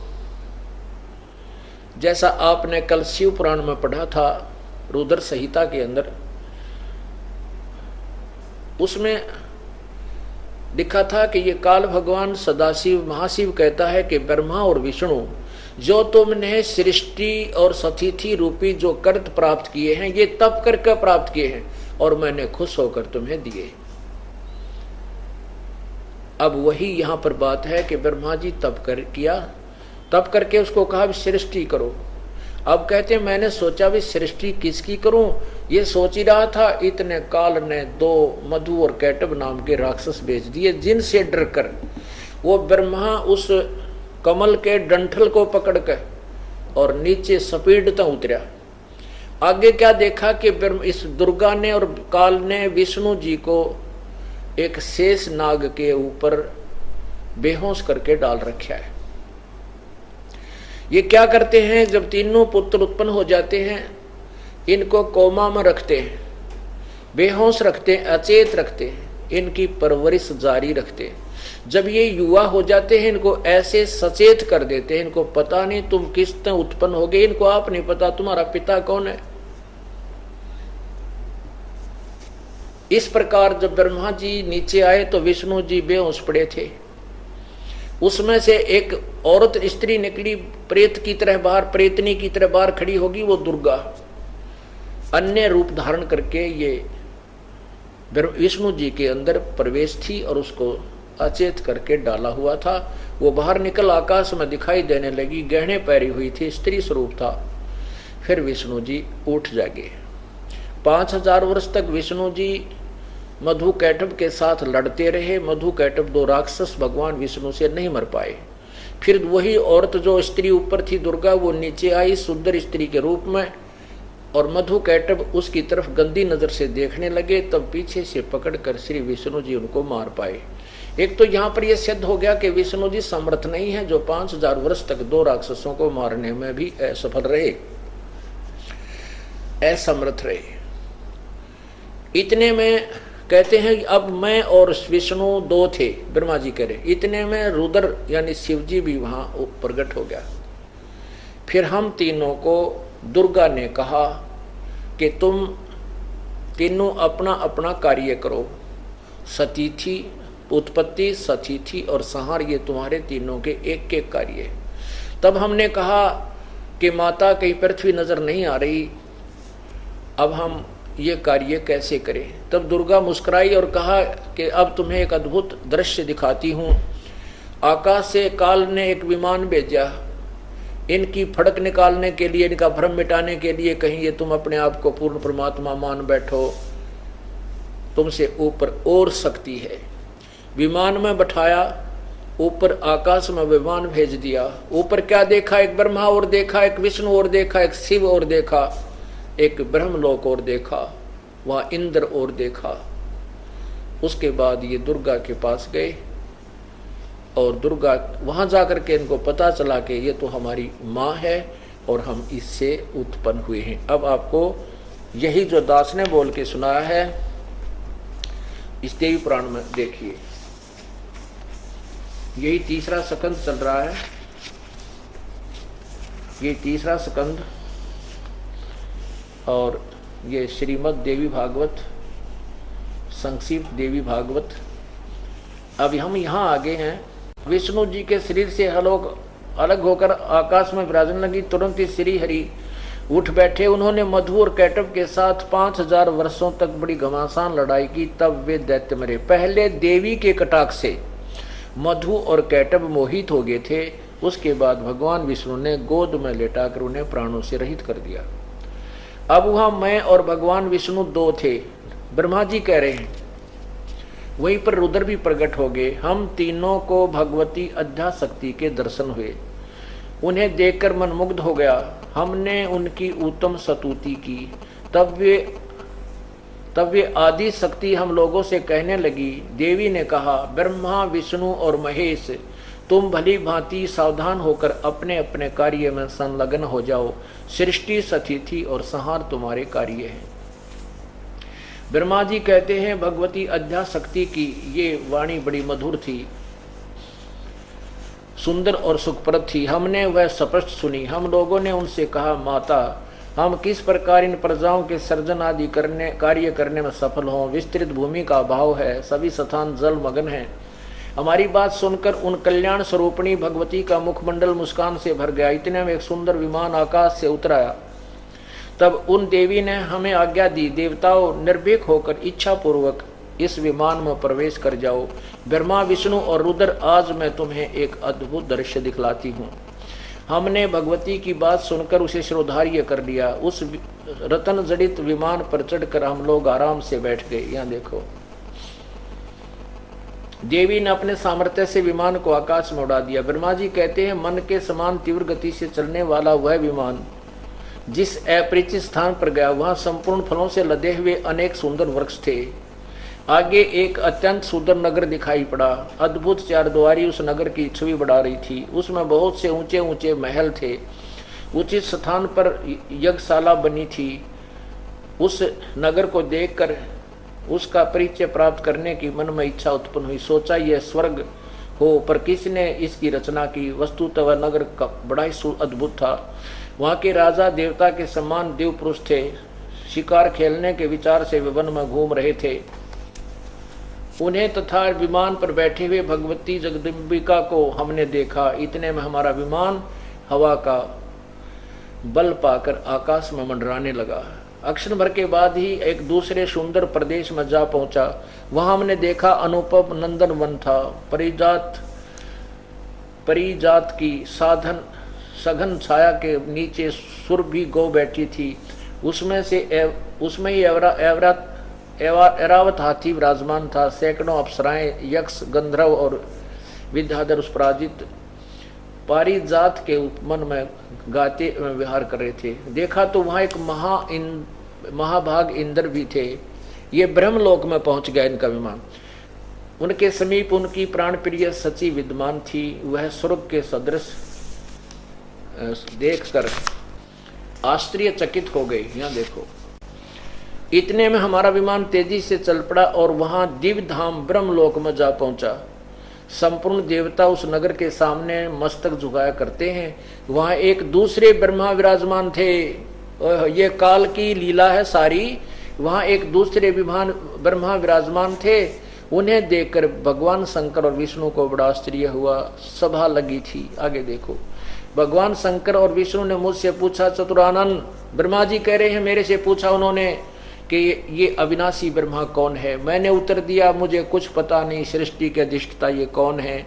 जैसा आपने कल शिव पुराण में पढ़ा था, रुद्र संहिता के अंदर, उसमें लिखा था कि ये काल भगवान सदाशिव महाशिव कहता है कि ब्रह्मा और विष्णु, जो तुमने सृष्टि और सतिथि रूपी जो कर्त प्राप्त किए हैं, ये तप करके प्राप्त किए हैं और मैंने खुश होकर तुम्हें दिए। अब वही यहां पर बात है कि ब्रह्मा जी तप किया, तप करके उसको कहा सृष्टि करो। अब कहते हैं मैंने सोचा भी सृष्टि किसकी करूं, ये सोच ही रहा था, इतने काल ने 2 मधु और कैटब नाम के राक्षस भेज दिए, जिनसे डर कर वो ब्रह्मा उस कमल के डंठल को पकड़ कर और नीचे सपीडता उतरा। आगे क्या देखा कि इस दुर्गा ने और काल ने विष्णु जी को एक शेष नाग के ऊपर बेहोश करके डाल रखा है। ये क्या करते हैं, जब तीनों पुत्र उत्पन्न हो जाते हैं, इनको कोमा में रखते हैं, बेहोश रखते हैं, अचेत रखते हैं, इनकी परवरिश जारी रखते हैं। जब ये युवा हो जाते हैं, इनको ऐसे सचेत कर देते हैं, इनको पता नहीं तुम किस तरह उत्पन्न हो गए, इनको आप नहीं पता तुम्हारा पिता कौन है। इस प्रकार जब ब्रह्मा जी नीचे आए तो विष्णु जी बेहोश पड़े थे। उसमें से एक औरत स्त्री निकली, प्रेत की तरह बाहर, प्रेतनी की तरह बाहर खड़ी होगी, वो दुर्गा अन्य रूप धारण करके ये विष्णु जी के अंदर प्रवेश थी और उसको अचेत करके डाला हुआ था। वो बाहर निकल आकाश में दिखाई देने लगी, गहने पहरी हुई थी, स्त्री स्वरूप था। फिर विष्णु जी उठ जागे। 5000 वर्ष तक विष्णु जी मधु कैटभ के साथ लड़ते रहे। मधु कैटभ 2 राक्षस भगवान विष्णु से नहीं मर पाए। फिर वही औरत जो स्त्री ऊपर थी दुर्गा, वो नीचे आई सुंदर स्त्री के रूप में, और मधु कैटभ उसकी तरफ गंदी नजर से देखने लगे। तब पीछे से पकड़कर श्री विष्णु जी उनको मार पाए। एक तो यहाँ पर यह सिद्ध हो गया कि विष्णु जी समर्थ नहीं है, जो 5000 वर्ष तक 2 राक्षसों को मारने में भी असफल रहे, असमर्थ रहे। इतने में कहते हैं अब मैं और विष्णु 2 थे, ब्रह्मा जी कह रहे। इतने में रुद्र यानी शिव जी भी वहां प्रकट हो गया। फिर हम तीनों को दुर्गा ने कहा कि तुम तीनों अपना अपना कार्य करो। सतीथि, उत्पत्ति, सतीथि और संहार, ये तुम्हारे तीनों के एक एक कार्य है। तब हमने कहा कि माता कहीं पृथ्वी नजर नहीं आ रही, अब हम ये कार्य कैसे करें। तब दुर्गा मुस्कुराई और कहा कि अब तुम्हें एक अद्भुत दृश्य दिखाती हूँ। आकाश से काल ने एक विमान भेजा, इनकी फड़क निकालने के लिए, इनका भ्रम मिटाने के लिए। कहीं ये तुम अपने आप को पूर्ण परमात्मा मान बैठो, तुमसे ऊपर और शक्ति है। विमान में बैठाया, ऊपर आकाश में विमान भेज दिया। ऊपर क्या देखा, एक ब्रह्मा और देखा, एक विष्णु और देखा, एक शिव और देखा, एक ब्रह्मलोक और देखा, वहाँ इंद्र और देखा। उसके बाद ये दुर्गा के पास गए और दुर्गा वहाँ जाकर के इनको पता चला कि ये तो हमारी माँ है और हम इससे उत्पन्न हुए हैं। अब आपको यही जो दास ने बोल के सुनाया है इस देवी पुराण में देखिए, यही तीसरा स्कंद चल रहा है। ये तीसरा स्कंद और ये श्रीमद् देवी भागवत, संक्षिप्त देवी भागवत। अब हम यहाँ आगे हैं विष्णु जी के शरीर से अलग होकर आकाश में विराजने लगी। तुरंत ही श्री हरि उठ बैठे। उन्होंने मधु और कैटव के साथ 5000 वर्षों तक बड़ी घमासान लड़ाई की। तब वे दैत्य मरे। पहले देवी के कटाक्ष से मधु और कैटव मोहित हो गए थे। उसके बाद भगवान विष्णु ने गोद में लेटाकर उन्हें प्राणों से रहित कर दिया। अब वहां मैं और भगवान विष्णु दो थे। ब्रह्मा जी कह रहे हैं। वहीं पर रुद्र भी प्रकट हो गए। हम तीनों को भगवती अध्याशक्ति के दर्शन हुए। उन्हें देखकर मन मुग्ध हो गया। हमने उनकी उत्तम स्तुति की। तब वे आदि शक्ति हम लोगों से कहने लगी। देवी ने कहा, ब्रह्मा विष्णु और महेश, तुम भली भांति सावधान होकर अपने अपने कार्य में संलग्न हो जाओ। सृष्टि, स्थिति और संहार तुम्हारे कार्य हैं। ब्रह्मा जी कहते हैं, भगवती अध्याशक्ति की ये वाणी बड़ी मधुर थी, सुंदर और सुखप्रद थी। हमने वह स्पष्ट सुनी। हम लोगों ने उनसे कहा, माता, हम किस प्रकार इन प्रजाओं के सर्जन आदि कार्य करने में सफल हों। विस्तृत भूमि का अभाव है, सभी स्थान जल मगन हैं। हमारी बात सुनकर उन कल्याण स्वरूपिणी भगवती का मुखमंडल मुस्कान से भर गया। इतने में एक सुंदर विमान आकाश से उतर आया। तब उन देवी ने हमें आज्ञा दी, देवताओं, निर्भीक होकर इच्छा पूर्वक इस विमान में प्रवेश कर जाओ। ब्रह्मा विष्णु और रुद्र, आज मैं तुम्हें एक अद्भुत दृश्य दिखलाती हूँ। हमने भगवती की बात सुनकर उसे श्रोधार्य कर लिया। उस रतन जड़ित विमान पर चढ़कर हम लोग आराम से बैठ गए। यहाँ देखो, देवी ने अपने सामर्थ्य से विमान को आकाश में उड़ा दिया। ब्रह्मा जी कहते हैं, मन के समान तीव्र गति से चलने वाला वह विमान जिस अपरिचित स्थान पर गया, वहां संपूर्ण फलों से लदे हुए अनेक सुंदर वृक्ष थे। आगे एक अत्यंत सुंदर नगर दिखाई पड़ा। अद्भुत चारद्वारी उस नगर की छवि बढ़ा रही थी। उसमें बहुत से ऊंचे ऊंचे महल थे। उचित स्थान पर यज्ञशाला बनी थी। उस नगर को देखकर उसका परिचय प्राप्त करने की मन में इच्छा उत्पन्न हुई। सोचा, यह स्वर्ग हो, पर किसने इसकी रचना की। वस्तुतः वह नगर का बड़ा ही अद्भुत था। वहाँ के राजा देवता के समान देव पुरुष थे। शिकार खेलने के विचार से वे वन में घूम रहे थे। उन्हें तथा विमान पर बैठे हुए भगवती जगदम्बिका को हमने देखा। इतने में हमारा विमान हवा का बल पाकर आकाश में मंडराने लगा। अक्षण भर के बाद ही एक दूसरे सुंदर प्रदेश में जा पहुंचा। वहां हमने देखा अनुपम नंदन वन था। परिजात की सघन छाया के नीचे सुरभि गौ बैठी थी। उसमें ही ऐरावत हाथी विराजमान था। सैकड़ों अप्सराएं, यक्ष, गंधर्व और विद्याधर उस पराजित पारिजात के उपमन में गाते विहार कर रहे थे। देखा तो वहां एक महाभाग इंद्र भी थे। ये ब्रह्मलोक में पहुंच गया इनका विमान। उनके समीप उनकी प्राण प्रिय सची विद्यमान थी। वह स्वर्ग के सदृश देखकर आश्चर्यचकित हो गई। यहाँ देखो, इतने में हमारा विमान तेजी से चल पड़ा और वहां दिव्य धाम ब्रह्मलोक में जा पहुंचा। संपूर्ण देवता उस नगर के सामने मस्तक झुकाया करते हैं। वहां एक दूसरे ब्रह्मा विराजमान थे। ये काल की लीला है सारी। वहां एक दूसरे ब्रह्मा विराजमान थे। उन्हें देखकर भगवान शंकर और विष्णु को बड़ा आश्चर्य हुआ। सभा लगी थी। आगे देखो, भगवान शंकर और विष्णु ने मुझसे पूछा, चतुरानन, ब्रह्मा जी कह रहे हैं, मेरे से पूछा उन्होंने कि ये अविनाशी ब्रह्मा कौन है। मैंने उत्तर दिया, मुझे कुछ पता नहीं। सृष्टि के अधिष्ठाता ये कौन है?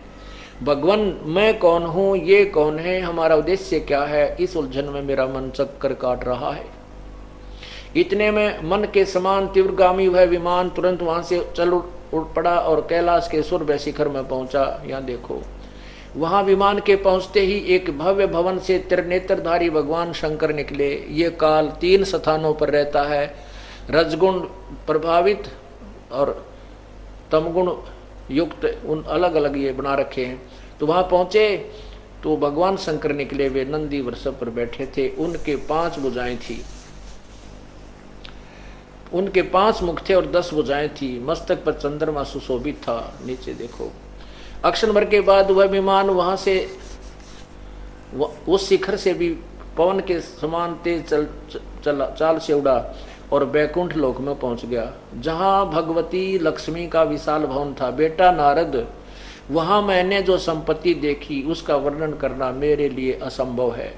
भगवान, मैं कौन हूँ, ये कौन है, हमारा उद्देश्य क्या है? इस उलझन में मेरा मन चक्कर काट रहा है। इतने में मन के समान तीव्रगामी वह विमान तुरंत वहां से चल उड़ पड़ा और कैलाश के सुरभि शिखर में पहुंचा। यहाँ देखो, वहां विमान के पहुंचते ही एक भव्य भवन से त्रिनेत्रधारी भगवान शंकर निकले। ये काल 3 स्थानों पर रहता है। रजगुण प्रभावित और तमगुण युक्त उन अलग अलग ये बना रखे हैं। तो वहां पहुंचे तो भगवान शंकर निकले। वे नंदी वृषभ पर बैठे थे। उनके 5 भुजाएं थी। उनके 5 मुख थे और 10 भुजाएं थी। मस्तक पर चंद्रमा सुशोभित था। नीचे देखो, अक्षण भर के बाद वह विमान वहां से उस शिखर से भी पवन के समान तेज चाल से उड़ा और बैकुंठ लोक में पहुंच गया, जहां भगवती लक्ष्मी का विशाल भवन था। बेटा नारद, वहां मैंने जो संपत्ति देखी उसका वर्णन करना मेरे लिए असंभव है।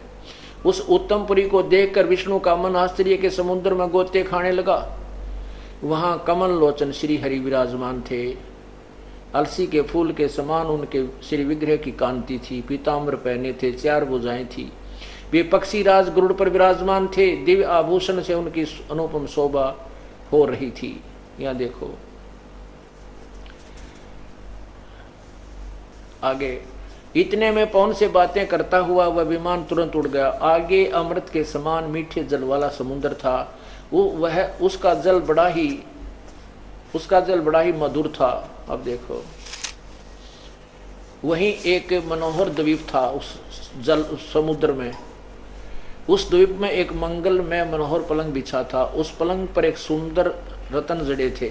उस उत्तमपुरी को देखकर विष्णु का मन आश्चर्य के समुद्र में गोते खाने लगा। वहां कमल लोचन श्री हरि विराजमान थे। अलसी के फूल के समान उनके श्री विग्रह की कांति थी। पीताम्बर पहने थे, 4 भुजाएं थी। वे पक्षी राज गरुड़ पर विराजमान थे। दिव्य आभूषण से उनकी अनुपम शोभा हो रही थी। यहां देखो आगे, इतने में पवन से बातें करता हुआ वह विमान तुरंत उड़ गया। आगे अमृत के समान मीठे जल वाला समुद्र था। उसका जल बड़ा ही मधुर था। अब देखो, वहीं एक मनोहर द्वीप था उस समुद्र में। उस द्वीप में एक मंगल में मनोहर पलंग बिछा था। उस पलंग पर एक सुंदर रतन जड़े थे।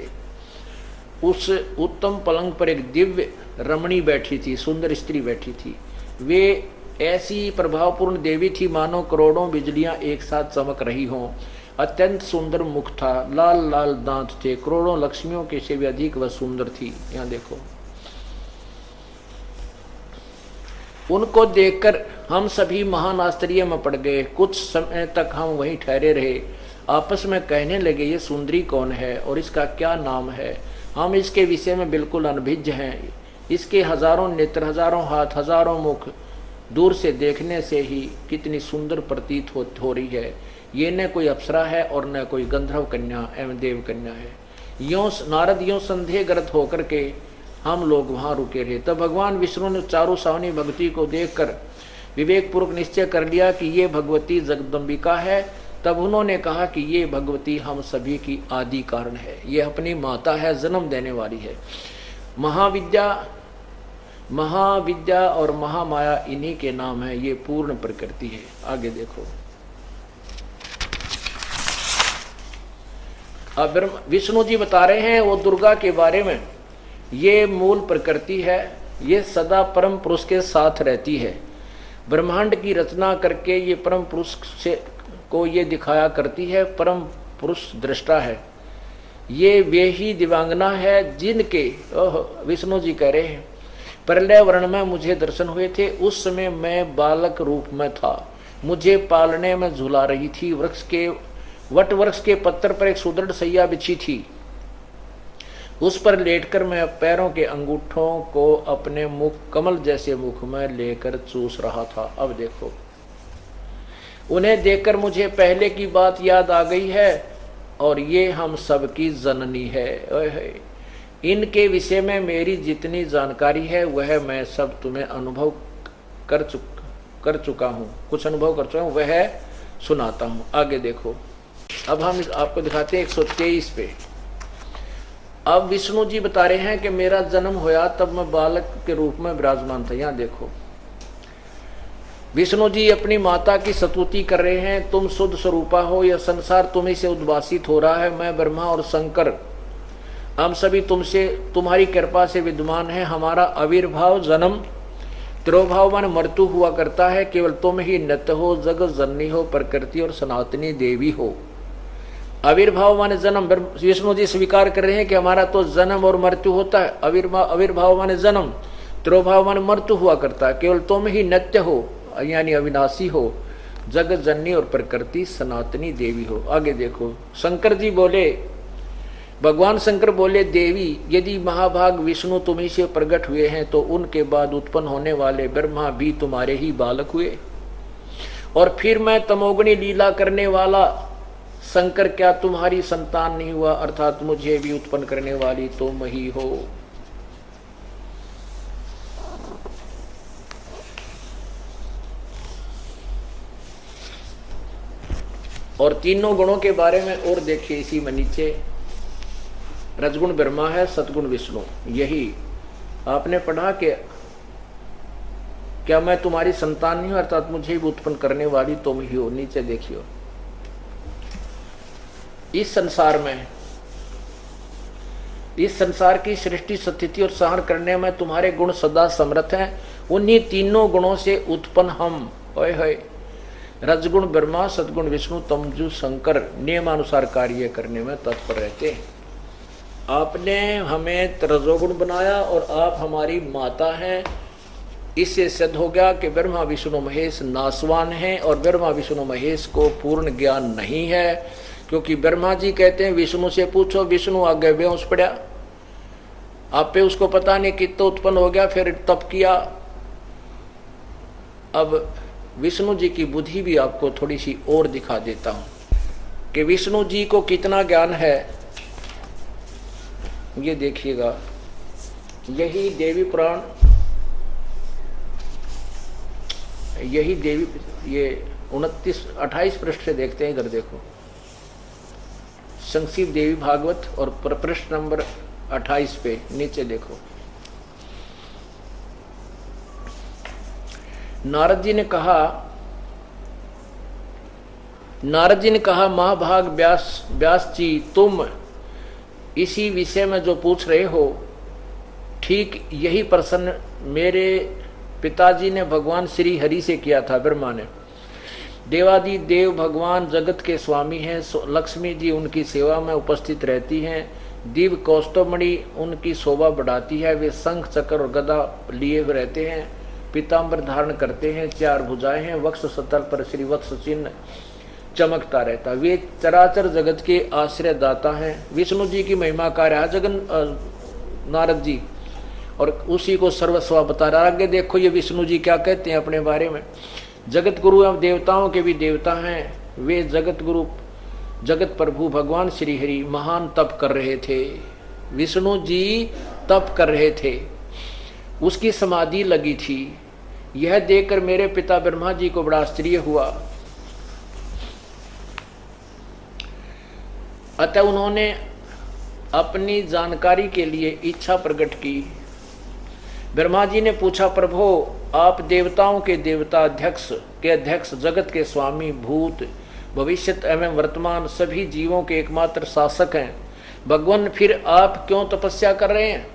उस उत्तम पलंग पर एक दिव्य रमणी बैठी थी, सुंदर स्त्री बैठी थी। वे ऐसी प्रभावपूर्ण देवी थी मानो करोड़ों बिजलियां एक साथ चमक रही हों। अत्यंत सुंदर मुख था, लाल लाल दांत थे, करोड़ों लक्ष्मियों के से भी अधिक वह सुंदर थी। यहाँ देखो, उनको देखकर हम सभी महान आश्चर्य में पड़ गए। कुछ समय तक हम वहीं ठहरे रहे। आपस में कहने लगे, ये सुंदरी कौन है और इसका क्या नाम है? हम इसके विषय में बिल्कुल अनभिज्ञ हैं। इसके हजारों नेत्र, हजारों हाथ, हजारों मुख, दूर से देखने से ही कितनी सुंदर प्रतीत हो रही है। ये न कोई अप्सरा है और न कोई गंधर्व कन्या एवं देव कन्या है। यों नारद यों संदेहग्रस्त होकर के हम लोग वहां रुके रहे। तब भगवान विष्णु ने चारों सावनी भगवती को देखकर विवेक पूर्वक निश्चय कर लिया कि ये भगवती जगदम्बिका है। तब उन्होंने कहा कि ये भगवती हम सभी की आदि कारण है, ये अपनी माता है, जन्म देने वाली है। महाविद्या और महामाया इन्हीं के नाम है। ये पूर्ण प्रकृति है। आगे देखो, अब विष्णु जी बता रहे हैं वो दुर्गा के बारे में। ये मूल प्रकृति है, ये सदा परम पुरुष के साथ रहती है। ब्रह्मांड की रचना करके ये परम पुरुष को ये दिखाया करती है। परम पुरुष दृष्टा है। ये वे ही दिव्यांगना है जिनके विष्णु जी कह रहे हैं, प्रलय वर्ण में मुझे दर्शन हुए थे। उस समय मैं बालक रूप में था। मुझे पालने में झुला रही थी। वट वृक्ष के पत्थर पर एक सुदृढ़ सैया बिछी थी। उस पर लेटकर मैं पैरों के अंगूठों को अपने मुख कमल जैसे मुख में लेकर चूस रहा था। अब देखो, उन्हें देखकर मुझे पहले की बात याद आ गई है और ये हम सबकी जननी है। इनके विषय में मेरी जितनी जानकारी है वह मैं सब तुम्हें अनुभव कर चुका हूँ। कुछ अनुभव कर चुका हूँ, वह सुनाता हूँ। आगे देखो, अब हम आपको दिखाते हैं 123 पे। अब विष्णु जी बता रहे हैं कि मेरा जन्म होया तब मैं बालक के रूप में विराजमान था। यहाँ देखो, विष्णु जी अपनी माता की स्तुति कर रहे हैं। तुम शुद्ध स्वरूपा हो, यह संसार तुम्ही से उद्भासित हो रहा है। मैं ब्रह्मा और शंकर हम सभी तुमसे तुम्हारी कृपा से विद्यमान है। हमारा आविर्भाव जन्म तिरोभाव मान मृत्यु हुआ करता है। केवल तुम ही नित्य हो, जगत जननी हो, प्रकृति और सनातनी देवी हो। आविर्भाव माने जन्म, विष्णु जी स्वीकार कर रहे हैं कि हमारा तो जन्म और मृत्यु होता है। आविर्भाव माने जन्म, तिरोभाव माने मृत्यु हुआ करता है। केवल तुम ही नित्य हो यानी अविनाशी हो, जगत जननी और प्रकृति सनातनी देवी हो। आगे देखो, शंकर जी बोले, भगवान शंकर बोले, देवी यदि महाभाग विष्णु तुम्ही से प्रकट हुए हैं तो उनके बाद उत्पन्न होने वाले ब्रह्मा भी तुम्हारे ही बालक हुए। और फिर मैं तमोगुणी लीला करने वाला शंकर क्या तुम्हारी संतान नहीं हुआ? अर्थात मुझे भी उत्पन्न करने वाली तुम ही हो। और तीनों गुणों के बारे में और देखिए इसी में नीचे, रजगुण ब्रह्मा है, सतगुण विष्णु। यही आपने पढ़ा कि क्या मैं तुम्हारी संतान नहीं हूं? अर्थात मुझे भी उत्पन्न करने वाली तुम ही हो। नीचे देखियो, इस संसार की सृष्टि स्थिति और सहन करने में तुम्हारे गुण सदा समर्थ हैं। उन्हीं तीनों गुणों से उत्पन्न हम रजगुण ब्रह्मा, सतगुण विष्णु, तमजु शंकर नियमानुसार कार्य करने में तत्पर रहते हैं। आपने हमें रजोगुण बनाया और आप हमारी माता हैं। इससे सिद्ध हो गया कि ब्रह्मा विष्णु महेश नासवान हैं और ब्रह्मा विष्णु महेश को पूर्ण ज्ञान नहीं है, क्योंकि ब्रह्मा जी कहते हैं विष्णु से पूछो, विष्णु आगे बेहोश पड़ा, आप पे उसको पता नहीं कितना उत्पन्न हो गया, फिर तप किया। अब विष्णु जी की बुद्धि भी आपको थोड़ी सी और दिखा देता हूं कि विष्णु जी को कितना ज्ञान है। ये देखिएगा, यही देवी पुराण, यही देवी, ये 28 पृष्ठ से देखते हैं, इधर देखो, संक्षिप्त देवी भागवत और पृष्ठ नंबर 28 पे नीचे देखो। नारद जी ने कहा महाभाग व्यास जी, तुम इसी विषय में जो पूछ रहे हो, ठीक यही प्रश्न मेरे पिताजी ने भगवान श्री हरि से किया था। ब्रह्मा ने, देवादि देव भगवान जगत के स्वामी हैं, लक्ष्मी जी उनकी सेवा में उपस्थित रहती हैं, दिव्य कौस्तुभमणि उनकी शोभा बढ़ाती है, वे शंख चक्र और गदा लिए हुए रहते हैं, पीताम्बर धारण करते हैं, 4 भुजाएं हैं, वक्ष सतल पर श्री वत्स चिन्ह चमकता रहता, वे चराचर जगत के आश्रय दाता हैं। विष्णु जी की महिमा का रहा जगन नारद जी, और उसी को सर्वस्व बता रहा। आगे देखो ये विष्णु जी क्या कहते हैं अपने बारे में। जगत गुरु एवं देवताओं के भी देवता हैं, वे जगत गुरु जगत प्रभु भगवान श्री हरि महान तप कर रहे थे। विष्णु जी तप कर रहे थे, उसकी समाधि लगी थी। यह देखकर मेरे पिता ब्रह्मा जी को बड़ा आश्चर्य हुआ। अतः उन्होंने अपनी जानकारी के लिए इच्छा प्रकट की। ब्रह्मा जी ने पूछा, प्रभु आप देवताओं के देवता, अध्यक्ष, जगत के स्वामी, भूत भविष्यत एवं वर्तमान सभी जीवों के एकमात्र शासक हैं। भगवान फिर आप क्यों तपस्या कर रहे हैं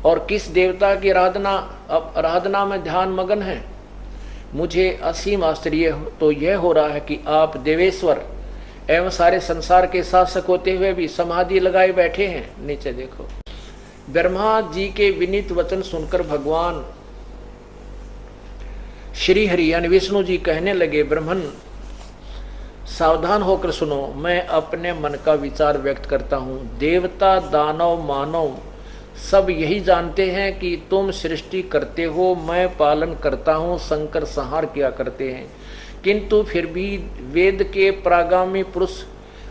और किस देवता की आराधना में ध्यान मगन है? मुझे असीम आश्चर्य तो यह हो रहा है कि आप देवेश्वर एवं सारे संसार के शासक होते हुए भी समाधि लगाए बैठे हैं। नीचे देखो, ब्रह्मा जी के विनीत वचन सुनकर भगवान श्री हरि यानी विष्णु जी कहने लगे, ब्रह्मन सावधान होकर सुनो, मैं अपने मन का विचार व्यक्त करता हूँ। देवता, दानव, मानव सब यही जानते हैं कि तुम सृष्टि करते हो, मैं पालन करता हूँ, शंकर संहार किया करते हैं, किंतु फिर भी वेद के प्रागामी पुरुष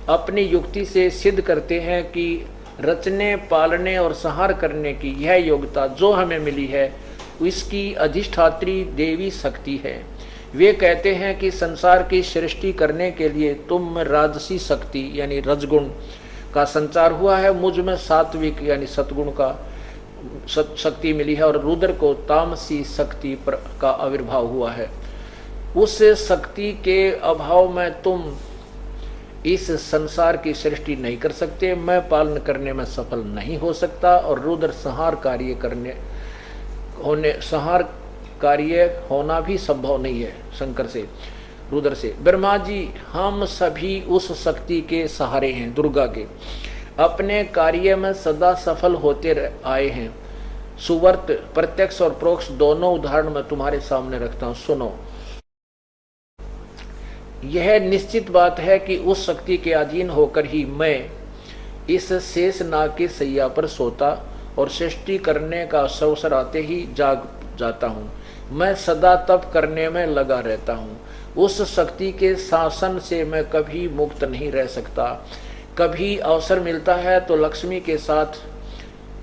अपनी युक्ति से सिद्ध करते हैं कि रचने, पालने और संहार करने की यह योग्यता जो हमें मिली है इसकी अधिष्ठात्री देवी शक्ति है। वे कहते हैं कि संसार की सृष्टि करने के लिए तुम में राजसी शक्ति यानी रजगुण का संचार हुआ है, मुझ में सात्विक यानी सतगुण का शक्ति मिली है और रुद्र को तामसी शक्ति का आविर्भाव हुआ है। उस शक्ति के अभाव में तुम इस संसार की सृष्टि नहीं कर सकते, मैं पालन करने में सफल नहीं हो सकता और रुद्र संहार कार्य होना भी संभव नहीं है शंकर से, रुद्र से। ब्रह्मा जी, हम सभी उस शक्ति के सहारे हैं, दुर्गा के, अपने कार्य में सदा सफल होते आए हैं। सुवर्त, प्रत्यक्ष और प्रोक्ष दोनों उदाहरण मैं तुम्हारे सामने रखता हूं, सुनो। यह निश्चित बात है कि उस शक्ति के अधीन होकर ही मैं इस शेष नाग की सैया पर सोता और सृष्टि करने का अवसर आते ही जाग जाता हूँ। मैं सदा तप करने में लगा रहता हूँ। उस शक्ति के शासन से मैं कभी मुक्त नहीं रह सकता। कभी अवसर मिलता है तो लक्ष्मी के साथ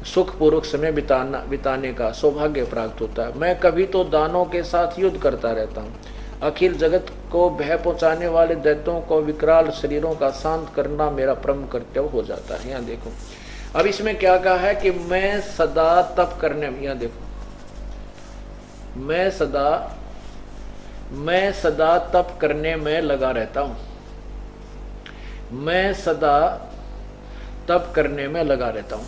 सुखपूर्वक समय बिताने का सौभाग्य प्राप्त होता है। मैं कभी तो दानों के साथ युद्ध करता रहता हूँ। अखिल जगत को भय पहुंचाने वाले दैत्यों को विकराल शरीरों का शांत करना मेरा परम कर्तव्य हो जाता है। यहाँ देखो, अब इसमें क्या कहा है कि मैं सदा तप करने में, यहाँ देखो, मैं सदा तप करने में लगा रहता हूँ। मैं सदा तप करने में लगा रहता हूँ।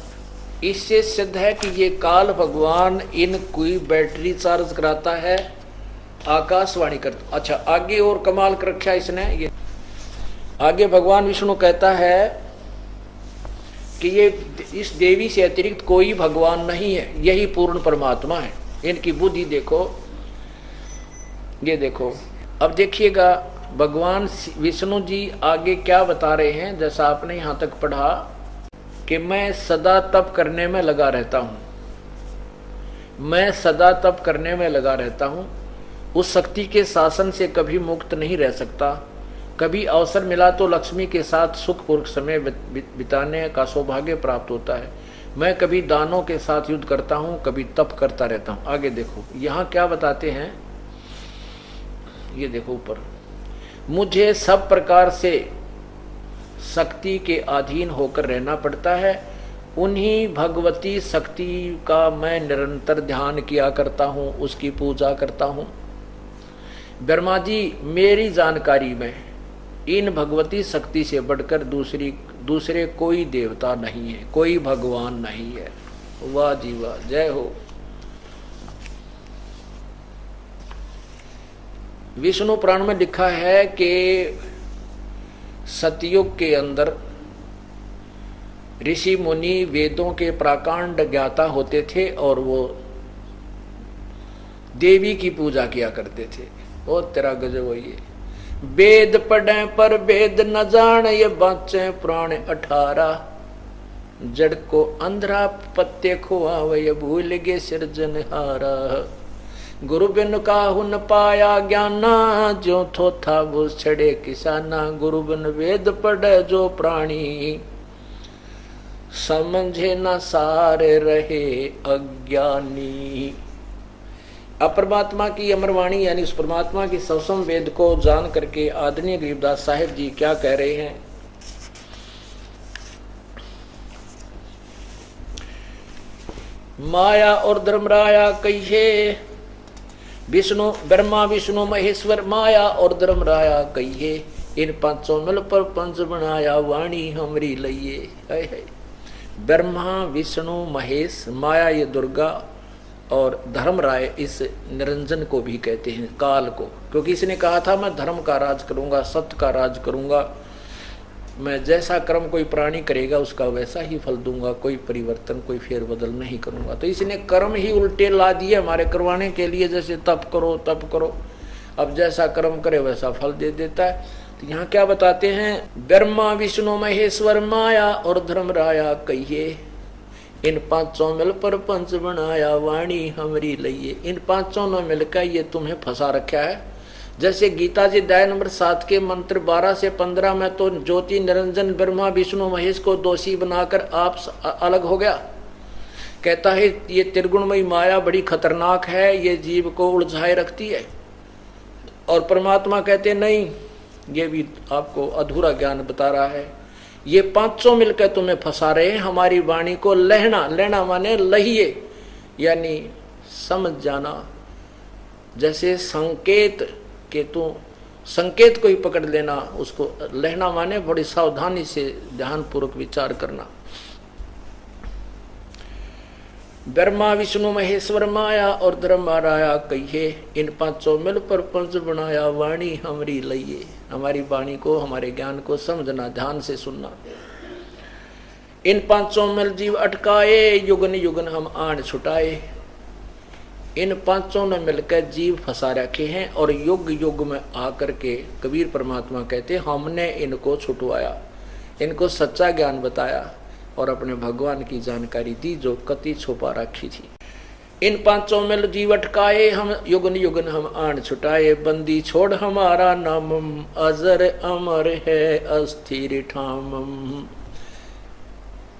इससे सिद्ध है कि ये काल भगवान इन कोई बैटरी चार्ज कराता है, आकाशवाणी करता। अच्छा, आगे और कमाल कर रखा इसने। ये आगे भगवान विष्णु कहता है कि ये इस देवी से अतिरिक्त कोई भगवान नहीं है, यही पूर्ण परमात्मा है। इनकी बुद्धि देखो, ये देखो। अब देखिएगा भगवान विष्णु जी आगे क्या बता रहे हैं, जैसा आपने यहां तक पढ़ा कि मैं सदा तप करने में लगा रहता हूं, मैं सदा तप करने में लगा रहता हूं, उस शक्ति के शासन से कभी मुक्त नहीं रह सकता। कभी अवसर मिला तो लक्ष्मी के साथ सुखपूर्वक समय बिताने का सौभाग्य प्राप्त होता है। मैं कभी दानों के साथ युद्ध करता हूं, कभी तप करता रहता हूं। आगे देखो यहां क्या बताते हैं, ये देखो ऊपर, मुझे सब प्रकार से शक्ति के अधीन होकर रहना पड़ता है, उन्हीं भगवती शक्ति का मैं निरंतर ध्यान किया करता हूं, उसकी पूजा करता हूं। ब्रह्मा जी मेरी जानकारी में इन भगवती शक्ति से बढ़कर दूसरे कोई देवता नहीं है, कोई भगवान नहीं है। वाह जी वाह, जय हो। विष्णु पुराण में लिखा है कि सतयुग के अंदर ऋषि मुनि वेदों के प्राकांड ज्ञाता होते थे और वो देवी की पूजा किया करते थे। ओ तेरा गजब हो, ये वेद पढ़े पर वेद न जान, ये बाचे पुराण 18, जड़ को अंधरा पत्ते खुआ, ये भूल गे सिरजनहारा। गुरु बिन काहू न पाया ज्ञाना, जो थोथा वो छड़े किसाना। गुरु बिन वेद पढ़े जो प्राणी, समझे न सारे रहे अज्ञानी। अपरमात्मा की अमरवाणी यानी उस परमात्मा की सवसम वेद को जान करके आदरणीय गरीबदास साहिब जी क्या कह रहे हैं, माया और धर्मराया कहिए, विष्णु ब्रह्मा विष्णु महेश्वर माया और धर्मराया कहिए, इन पांचों मिल पर पंच बनाया वाणी हमरी लइए। ब्रह्मा विष्णु महेश, माया ये दुर्गा, और धर्मराय इस निरंजन को भी कहते हैं, काल को, क्योंकि इसने कहा था मैं धर्म का राज करूंगा, सत्य का राज करूंगा, मैं जैसा कर्म कोई प्राणी करेगा उसका वैसा ही फल दूंगा, कोई परिवर्तन कोई फेरबदल नहीं करूंगा। तो इसने कर्म ही उल्टे ला दिए हमारे करवाने के लिए, जैसे तप करो तप करो, अब जैसा कर्म करे वैसा फल दे देता है। तो यहाँ क्या बताते हैं, ब्रह्मा विष्णु महेश्वर माया और धर्मराया कहिए, इन पांचों मिल पर पंच बनाया वाणी हमरी लइए। इन पांचों ने मिलकर ये तुम्हें फंसा रखा है। जैसे गीता जी अध्याय नंबर 7 के मंत्र 12 से 15 में तो ज्योति निरंजन ब्रह्मा विष्णु महेश को दोषी बनाकर आप अलग हो गया, कहता है ये त्रिगुणमयी माया बड़ी खतरनाक है, ये जीव को उलझाए रखती है। और परमात्मा कहते नहीं, ये भी आपको अधूरा ज्ञान बता रहा है, ये पांचों मिलकर तुम्हें फंसा रहे हैं। हमारी वाणी को लहना, लहना माने लहिए यानी समझ जाना। जैसे संकेत के तू संकेत को ही पकड़ लेना, उसको लहना माने बड़ी सावधानी से ध्यान पूर्वक विचार करना। ब्रह्मा विष्णु महेश्वर माया और धर्मराया कहिए, इन पांचों मिल पर पंच बनाया वाणी हमरी लइए। हमारी वाणी को हमारे ज्ञान को समझना, ध्यान से सुनना। इन पांचों मिल जीव अटकाए, युगन युगन हम आन छुटाए। इन पांचों ने मिलकर जीव फंसा रखे हैं और युग युग में आकर के कबीर परमात्मा कहते हमने इनको छुटवाया, इनको सच्चा ज्ञान बताया और अपने भगवान की जानकारी दी जो कति छुपा रखी थी। इन पांचों में जीव अटकाए, हम युगन युगन हम आन छुटाए। बंदी छोड़ हमारा नामम, अजर अमर है अस्थिर ठामम।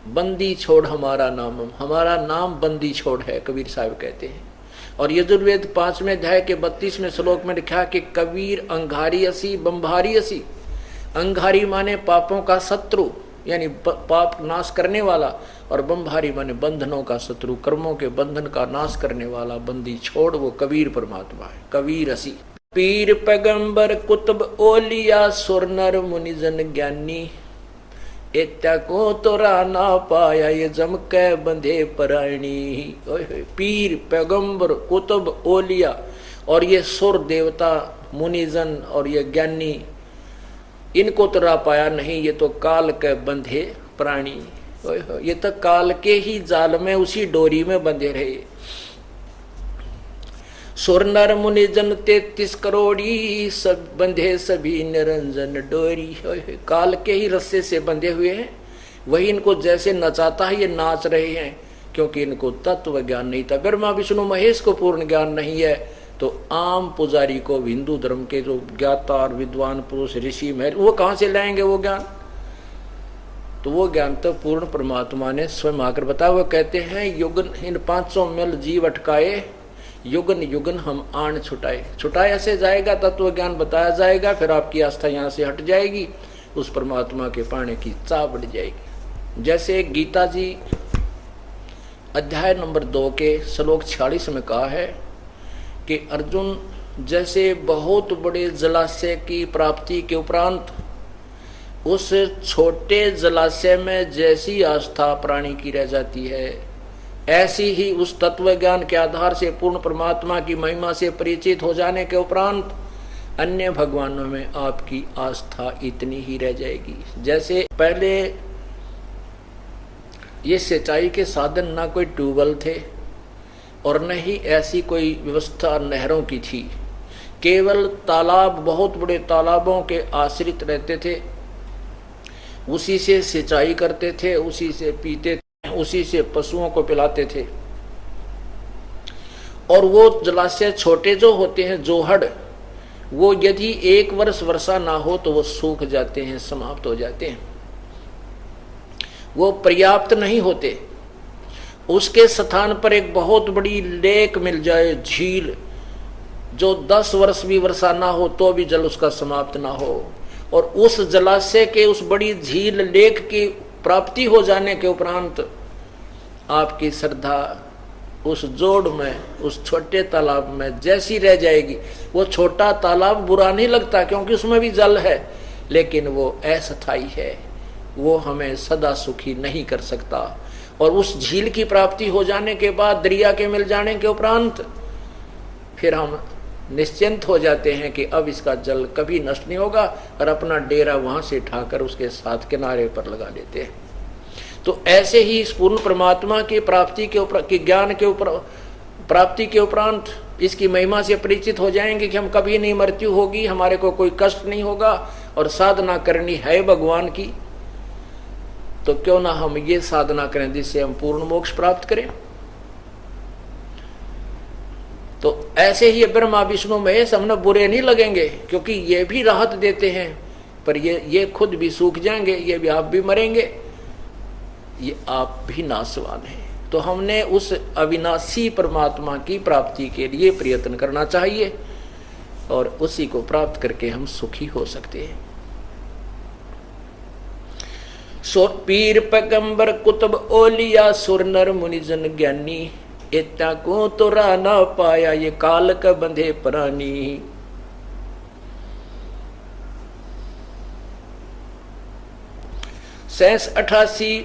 बंदी छोड़ हमारा नामम, हमारा नाम बंदी छोड़ है, कबीर साहब कहते हैं। और यजुर्वेद 5वें अध्याय के 32वें श्लोक में लिखा कि कबीर अंगारी असी बंभारी असी। अंगारी माने पापों का शत्रु यानी पाप नाश करने वाला, और बंभारी माने बंधनों का शत्रु, कर्मों के बंधन का नाश करने वाला। बंदी छोड़ वो कबीर परमात्मा है, कबीर असी। पीर पैगंबर कुतुब ओलिया, सुर नर मुनिजन ज्ञानी। इत्या को तोरा ना पाया, ये जम के बंधे परायणी। पीर पैगंबर कुतुब ओलिया और ये सुर देवता मुनिजन और ये ज्ञानी, इनको तोरा पाया नहीं, ये तो काल के बंधे प्राणी। ये तो काल के ही जाल में उसी डोरी में बंधे रहे। सुर नर मुनि जन 33 करोड़ी, सब बंधे सभी निरंजन डोरी। काल के ही रस्से से बंधे हुए हैं, वही इनको जैसे नचाता है ये नाच रहे हैं, क्योंकि इनको तत्व ज्ञान नहीं था। ब्रह्मा विष्णु महेश को पूर्ण ज्ञान नहीं है, तो आम पुजारी को, हिंदू धर्म के जो ज्ञाता और विद्वान पुरुष ऋषि महर्षि, वो कहां से लाएंगे वो ज्ञान? तो वो ज्ञान तो पूर्ण परमात्मा ने स्वयं आकर बताया। वो कहते हैं युगन इन 500 मिल जीव अटकाए, युगन युगन हम आन छुटाए। छुटाए ऐसे जाएगा, तत्व ज्ञान बताया जाएगा, फिर आपकी आस्था यहाँ से हट जाएगी, उस परमात्मा के पाने की चाह बढ़ जाएगी। जैसे गीता जी अध्याय नंबर 2 के श्लोक 46 में कहा है कि अर्जुन, जैसे बहुत बड़े जलाशय की प्राप्ति के उपरांत उस छोटे जलाशय में जैसी आस्था प्राणी की रह जाती है, ऐसी ही उस तत्व ज्ञान के आधार से पूर्ण परमात्मा की महिमा से परिचित हो जाने के उपरांत अन्य भगवानों में आपकी आस्था इतनी ही रह जाएगी। जैसे पहले ये सिंचाई के साधन ना कोई ट्यूबवेल थे और न ही ऐसी कोई व्यवस्था नहरों की थी, केवल तालाब, बहुत बड़े तालाबों के आश्रित रहते थे, उसी से सिंचाई करते थे, उसी से पीते थे, उसी से पशुओं को पिलाते थे। और वो जलाशय छोटे जो होते हैं, जोहड़, वो यदि 1 वर्ष वर्षा ना हो तो वो सूख जाते हैं, समाप्त हो जाते हैं, वो पर्याप्त नहीं होते। उसके स्थान पर एक बहुत बड़ी लेक मिल जाए, झील, जो 10 वर्ष भी वर्षा ना हो तो भी जल उसका समाप्त ना हो, और उस जलाशय के, उस बड़ी झील लेक की प्राप्ति हो जाने के उपरांत आपकी श्रद्धा उस जोड़ में, उस छोटे तालाब में जैसी रह जाएगी। वो छोटा तालाब बुरा नहीं लगता क्योंकि उसमें भी जल है, लेकिन वो अस्थायी है, वो हमें सदा सुखी नहीं कर सकता। और उस झील की प्राप्ति हो जाने के बाद, दरिया के मिल जाने के उपरांत, फिर हम निश्चिंत हो जाते हैं कि अब इसका जल कभी नष्ट नहीं होगा, और अपना डेरा वहां से उठाकर उसके साथ किनारे पर लगा लेते हैं। तो ऐसे ही इस पूर्ण परमात्मा की प्राप्ति के ऊपर, की ज्ञान के ऊपर प्राप्ति के उपरांत इसकी महिमा से परिचित हो जाएंगे कि हम कभी नहीं मृत्यु होगी, हमारे को कोई कष्ट नहीं होगा, और साधना करनी है भगवान की, तो क्यों ना हम ये साधना करें जिससे हम पूर्ण मोक्ष प्राप्त करें। तो ऐसे ही ब्रह्मा विष्णु महेश हमने बुरे नहीं लगेंगे, क्योंकि ये भी राहत देते हैं, पर ये खुद भी सूख जाएंगे, ये भी, आप भी मरेंगे, ये आप भी नाशवान हैं। तो हमने उस अविनाशी परमात्मा की प्राप्ति के लिए प्रयत्न करना चाहिए, और उसी को प्राप्त करके हम सुखी हो सकते हैं। सो पीर पैगंबर कुतुब ओलिया, सुर नर मुनि जन ज्ञानी, इतना को तो रा ना पाया ये काल का बंधे प्राणी। सैंस 88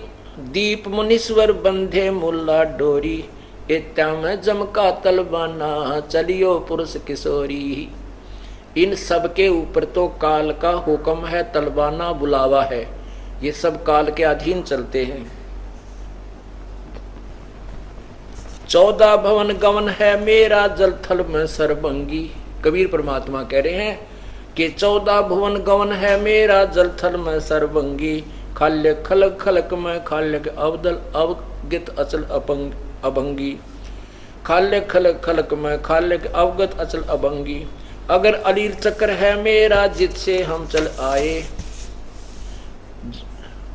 दीप मुनीश्वर बंधे मुल्ला डोरी, इत्या में जमका तलबाना चलियो पुरुष किशोरी। इन सब के ऊपर तो काल का हुक्म है, तलबाना बुलावा है, ये सब काल के अधीन चलते हैं। 14 भवन गवन है मेरा जल थल में सरबंगी। कबीर परमात्मा कह रहे हैं कि 14 भुवन गवन है मेरा जल थल में सरबंगी, खाल्य खलक खलक में खाल्य के अवदल अवगत अचल अभंगी, खाल्य खलक खलक में खाल्य के अवगत अचल अभंगी। अगर अलीर चक्र है मेरा जिससे हम चल आए,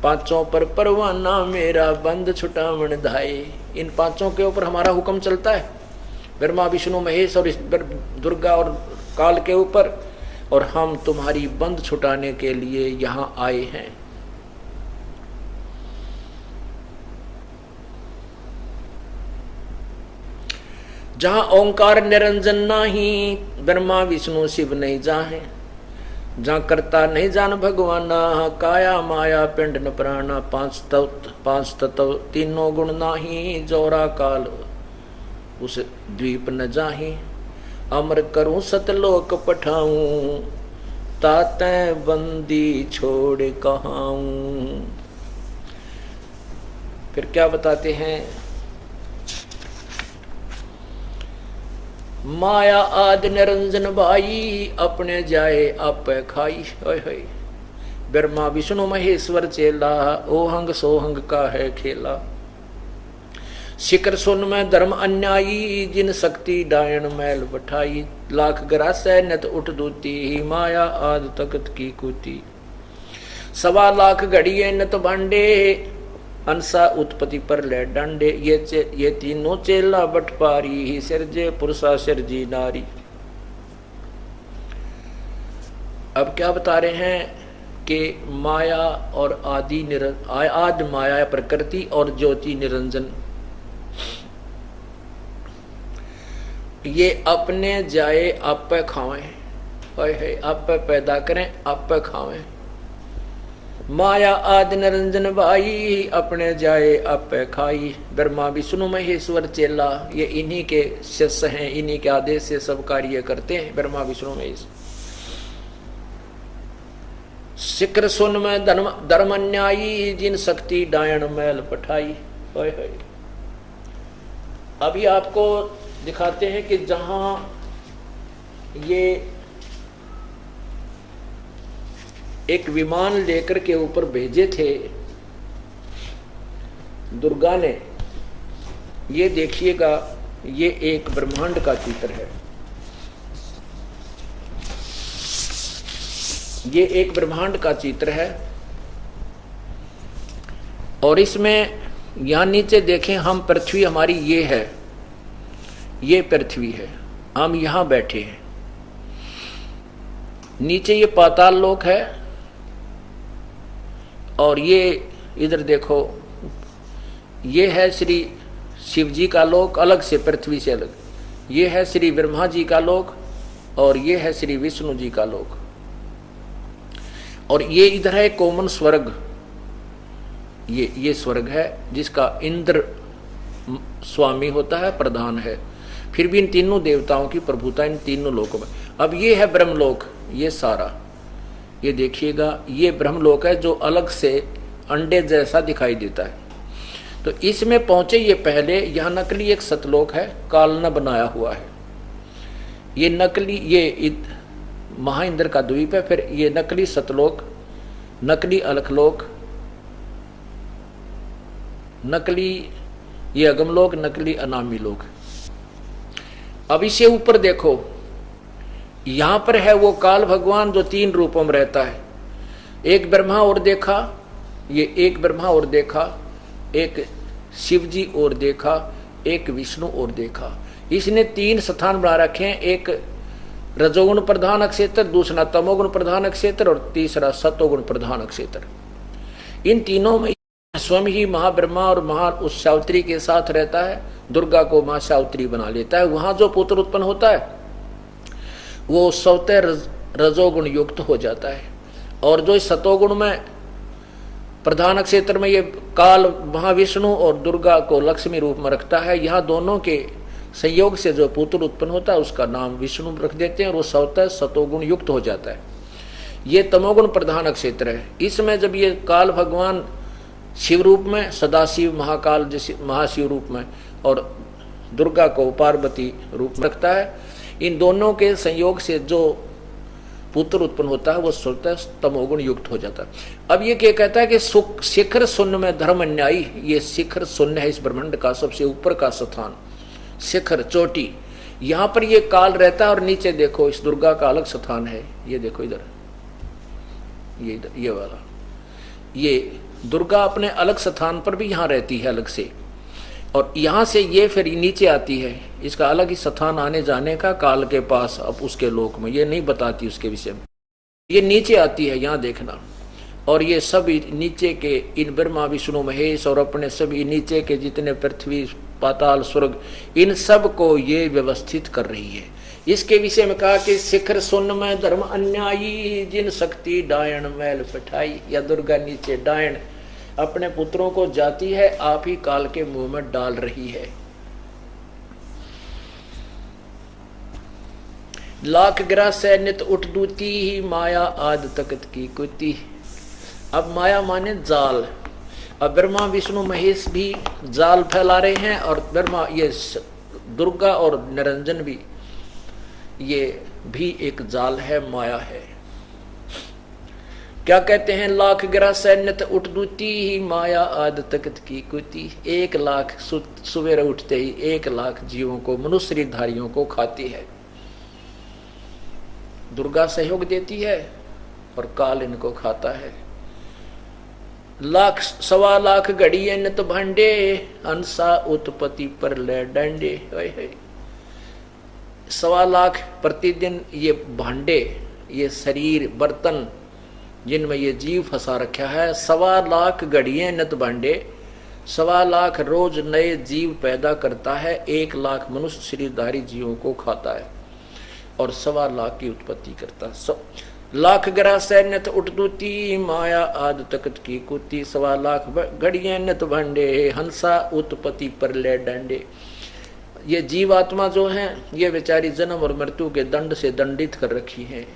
पांचों पर परवाना मेरा बंद छुटावन धाए। इन पांचों के ऊपर हमारा हुक्म चलता है, ब्रह्मा विष्णु महेश और दुर्गा और काल के ऊपर, और हम तुम्हारी बंद छुटाने के लिए यहाँ आए हैं। जहां ओंकार निरंजन नाही, ब्रह्मा विष्णु शिव नहीं जाहे, जहाँ करता नहीं जान भगवाना, काया माया पिंड न प्राणा, 5 तत्व 3 गुण नाही, जोरा काल उस द्वीप न जाही। अमर करूं सतलोक पठाऊं, ताते बंदी छोड़ कहाऊं। फिर क्या बताते हैं, माया आदि निरंजन भाई अपने जाए आप खाई। ब्रह्मा विष्णु महेश्वर चेला ओहंग सोहंग का है खेला। शिखर सुन में धर्म अन्यायी जिन शक्ति डायन मैल बठाई। लाख ग्रासै नत उठ दूती माया आद तकत की कूती। 1.25 लाख घड़िए नत भांडे अंसा उत्पत्ति पर ले डांडे। ये तीनों चेला बटपारी ही सिरजे पुरुषा सिरजी नारी। अब क्या बता रहे हैं कि माया और आदि माया प्रकृति और ज्योति निरंजन ये अपने जाए आप पे खावें। आप पे पैदा करें आप पे खावें। माया आदि निरंजन भाई अपने जाए आप पे खाई। ब्रह्मा विष्णु महेश्वर चेला ये इन्हीं के शिष्य हैं, इन्हीं के आदेश से सब कार्य करते हैं ब्रह्मा विष्णु महेश्वर। शिखर सुन में धर्म अन्यायी जिन शक्ति डायन मैल पठाई। अभी आपको दिखाते हैं कि जहां ये एक विमान लेकर के ऊपर भेजे थे दुर्गा ने, ये देखिएगा ये एक ब्रह्मांड का चित्र है। ये एक ब्रह्मांड का चित्र है और इसमें यहां नीचे देखें हम पृथ्वी हमारी ये है, ये पृथ्वी है, हम यहां बैठे हैं। नीचे ये पाताल लोक है और ये इधर देखो ये है श्री शिव जी का लोक अलग से पृथ्वी से अलग। ये है श्री ब्रह्मा जी का लोक और ये है श्री विष्णु जी का लोक। और ये इधर है कोमन स्वर्ग, ये स्वर्ग है जिसका इंद्र स्वामी होता है, प्रधान है। फिर भी इन तीनों देवताओं की प्रभुता इन तीनों लोकों में। अब ये है ब्रह्मलोक, ये सारा ये देखिएगा ये ब्रह्मलोक है जो अलग से अंडे जैसा दिखाई देता है। तो इसमें पहुंचे ये पहले, यहाँ नकली एक सतलोक है, कालना बनाया हुआ है। ये नकली ये महाइंद्र का द्वीप है। फिर ये नकली सतलोक, नकली अलखलोक, नकली ये अगमलोक, नकली अनामी लोक। अब इसे ऊपर देखो, यहां पर है वो काल भगवान जो 3 रूपों में रहता है। एक ब्रह्मा और देखा, ये एक ब्रह्मा और देखा, एक शिव जी और देखा, एक विष्णु और देखा। इसने 3 स्थान बना रखे हैं, एक रजोगुण प्रधान क्षेत्र, दूसरा तमोगुण प्रधान क्षेत्र और तीसरा सतोगुण प्रधान क्षेत्र। इन तीनों में स्वयं ही महाब्रह्मा और महा उस सावित्री के साथ रहता है, दुर्गा को मां सावित्री बना लेता है। वहां जो पुत्र उत्पन्न होता है वो स्वतः रजोगुण युक्त हो जाता है। और जो सतोगुण में प्रधान क्षेत्र में ये काल महाविष्णु और दुर्गा को लक्ष्मी रूप में रखता है, यहाँ दोनों के संयोग से जो पुत्र उत्पन्न होता है उसका नाम विष्णु रख देते हैं और वो स्वतः सतोगुण युक्त हो जाता है। ये तमोगुण प्रधान क्षेत्र है। इसमें जब ये काल भगवान शिव रूप में, सदाशिव महाकाल जैसे महाशिव रूप में और दुर्गा को पार्वती रूप में रखता है, इन दोनों के संयोग से जो पुत्र उत्पन्न होता है वो स्वतः तमोगुण युक्त हो जाता है। अब ये क्या कहता है कि शिखर शून्य में धर्म अन्यायी, ये शिखर शून्य है इस ब्रह्मांड का सबसे ऊपर का स्थान, शिखर चोटी। यहाँ पर ये काल रहता है और नीचे देखो इस दुर्गा का अलग स्थान है। ये देखो इधर ये वाला, ये दुर्गा अपने अलग स्थान पर भी यहाँ रहती है अलग से, और यहाँ से ये फिर नीचे आती है, इसका अलग ही स्थान आने जाने का काल के पास अब उसके लोक में, ये नहीं बताती उसके विषय में। ये नीचे आती है यहाँ देखना, और ये सब नीचे के इन ब्रह्मा विष्णु महेश और अपने सभी नीचे के जितने पृथ्वी पाताल स्वर्ग इन सब को ये व्यवस्थित कर रही है। इसके विषय में कहा कि शिखर शून्य में धर्म अन्यायी जिन शक्ति डायन मैल पठाई, या दुर्गा नीचे डायन अपने पुत्रों को जाती है, आप ही काल के मुंह में डाल रही है। लाख ग्रह सैन्यत उठ दूती ही माया आद तकत की कुती। अब माया माने जाल। अब ब्रह्मा विष्णु महेश भी जाल फैला रहे हैं, और ब्रह्मा ये दुर्गा और निरंजन भी, ये भी एक जाल है, माया है। क्या कहते हैं, लाख गिरा सैन्यत उठ दूती ही माया आद तकत की कुती। 1 लाख सवेरे उठते ही 1 लाख जीवों को, मनुष्य शरीरधारियों को खाती है। दुर्गा सहयोग देती है और काल इनको खाता है। लाख 1.25 लाख घड़िए नत भांडे, अंसा उत्पत्ति पर ले डंडे। 1.25 लाख प्रतिदिन ये भांडे, ये शरीर बर्तन जिनमें ये जीव फंसा रखा है, 1.25 लाख घड़िए नत भांडे, 1.25 लाख रोज नए जीव पैदा करता है, 1 लाख मनुष्य शरीरधारी जीवों को खाता है और 1.25 लाख की उत्पत्ति करता है। लाख ग्रह सैन्यत उठदूती माया आद तकत की कुती। 1.25 लाख घड़िए नत भांडे, हंसा उत्पत्ति पर ले डंडे। ये जीवात्मा जो है, ये बेचारी जन्म और मृत्यु के दंड से दंडित कर रखी है।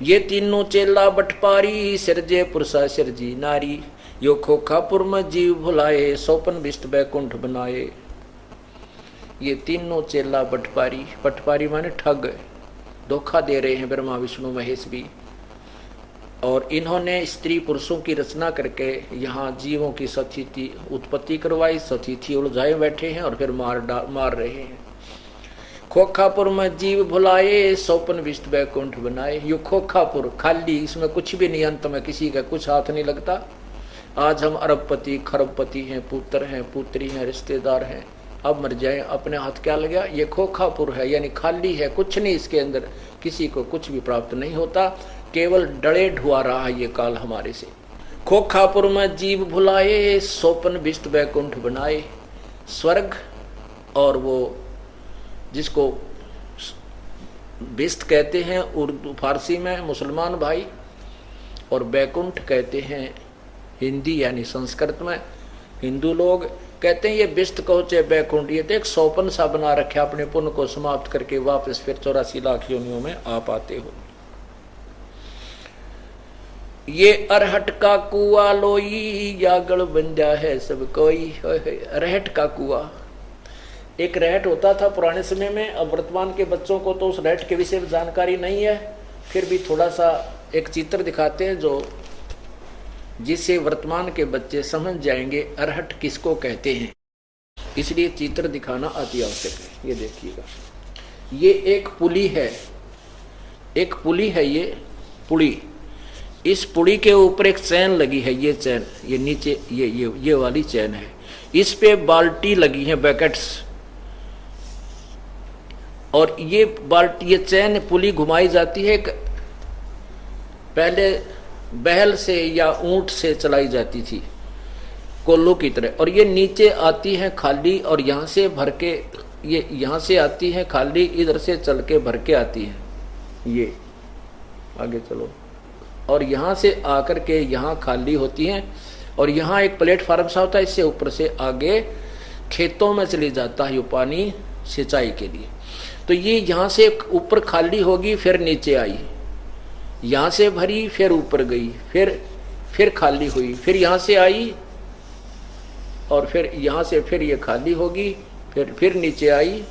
ये तीनों चेला बटपारी, सिरजे पुरुषा सिरजी नारी। यो खोखापुर में जीव भुलाए, सोपन विष्ट बैकुंठ बनाए। ये तीनों चेला बटपारी, बटपारी माने ठग, धोखा दे रहे हैं ब्रह्मा विष्णु महेश भी। और इन्होंने स्त्री पुरुषों की रचना करके यहाँ जीवों की सतिथि उत्पत्ति करवाई, सतिथि उलझाए बैठे हैं और फिर मार रहे हैं। खोखापुर में जीव भुलाए, सोपन विष्ट बैकुंठ बनाए। यो खोखापुर खाली, इसमें कुछ भी नहीं, अंत में किसी का कुछ हाथ नहीं लगता। आज हम अरबपति खरबपति हैं, पुत्र हैं, पुत्री हैं, रिश्तेदार हैं, अब मर जाए अपने हाथ क्या लगा। ये खोखापुर है, यानी खाली है, कुछ नहीं इसके अंदर, किसी को कुछ भी प्राप्त नहीं होता, केवल डड़े ढुआ रहा है ये काल हमारे से। खोखापुर में जीव भुलाए, सोपन विष्ट बैकुंठ बनाए। स्वर्ग और वो जिसको विष्ट कहते हैं उर्दू फारसी में मुसलमान भाई, और बैकुंठ कहते हैं हिंदी यानी संस्कृत में हिंदू लोग कहते हैं। ये विष्ट कहो चाहे बैकुंठ, ये तो एक सोपन सा बना रखे, अपने पुण्य को समाप्त करके वापस फिर 84 लाख योनियों में आप आते हो। ये अरहट का कुआ लोई, यागल बंजा है सब कोई। अरहट का कुआ, एक रहट होता था पुराने समय में। अब वर्तमान के बच्चों को तो उस रहट के विषय में जानकारी नहीं है, फिर भी थोड़ा सा एक चित्र दिखाते हैं जो जिससे वर्तमान के बच्चे समझ जाएंगे अरहट किसको कहते हैं, इसलिए चित्र दिखाना अति आवश्यक है। ये देखिएगा, ये एक पुली है, एक पुली है, ये पुली। इस पुली के ऊपर एक चैन लगी है, ये चैन, ये नीचे ये वाली चैन है। इस पे बाल्टी लगी है, बैकेट्स, और ये बाल्टी, ये चैन पुली घुमाई जाती है। पहले बैल से या ऊंट से चलाई जाती थी कोल्लू की तरह, और ये नीचे आती है खाली, और यहाँ से भर के, ये यहाँ से आती है खाली, इधर से चल के भर के आती है। ये आगे चलो, और यहाँ से आकर के यहाँ खाली होती हैं, और यहाँ एक प्लेटफार्म सा होता है, इससे ऊपर से आगे खेतों में चली जाता है ये पानी सिंचाई के लिए। तो ये यहाँ से ऊपर खाली होगी, फिर नीचे आई, यहाँ से भरी, फिर ऊपर गई, फिर खाली हुई, फिर यहाँ से आई, और फिर यहाँ से फिर ये खाली होगी, फिर नीचे आई,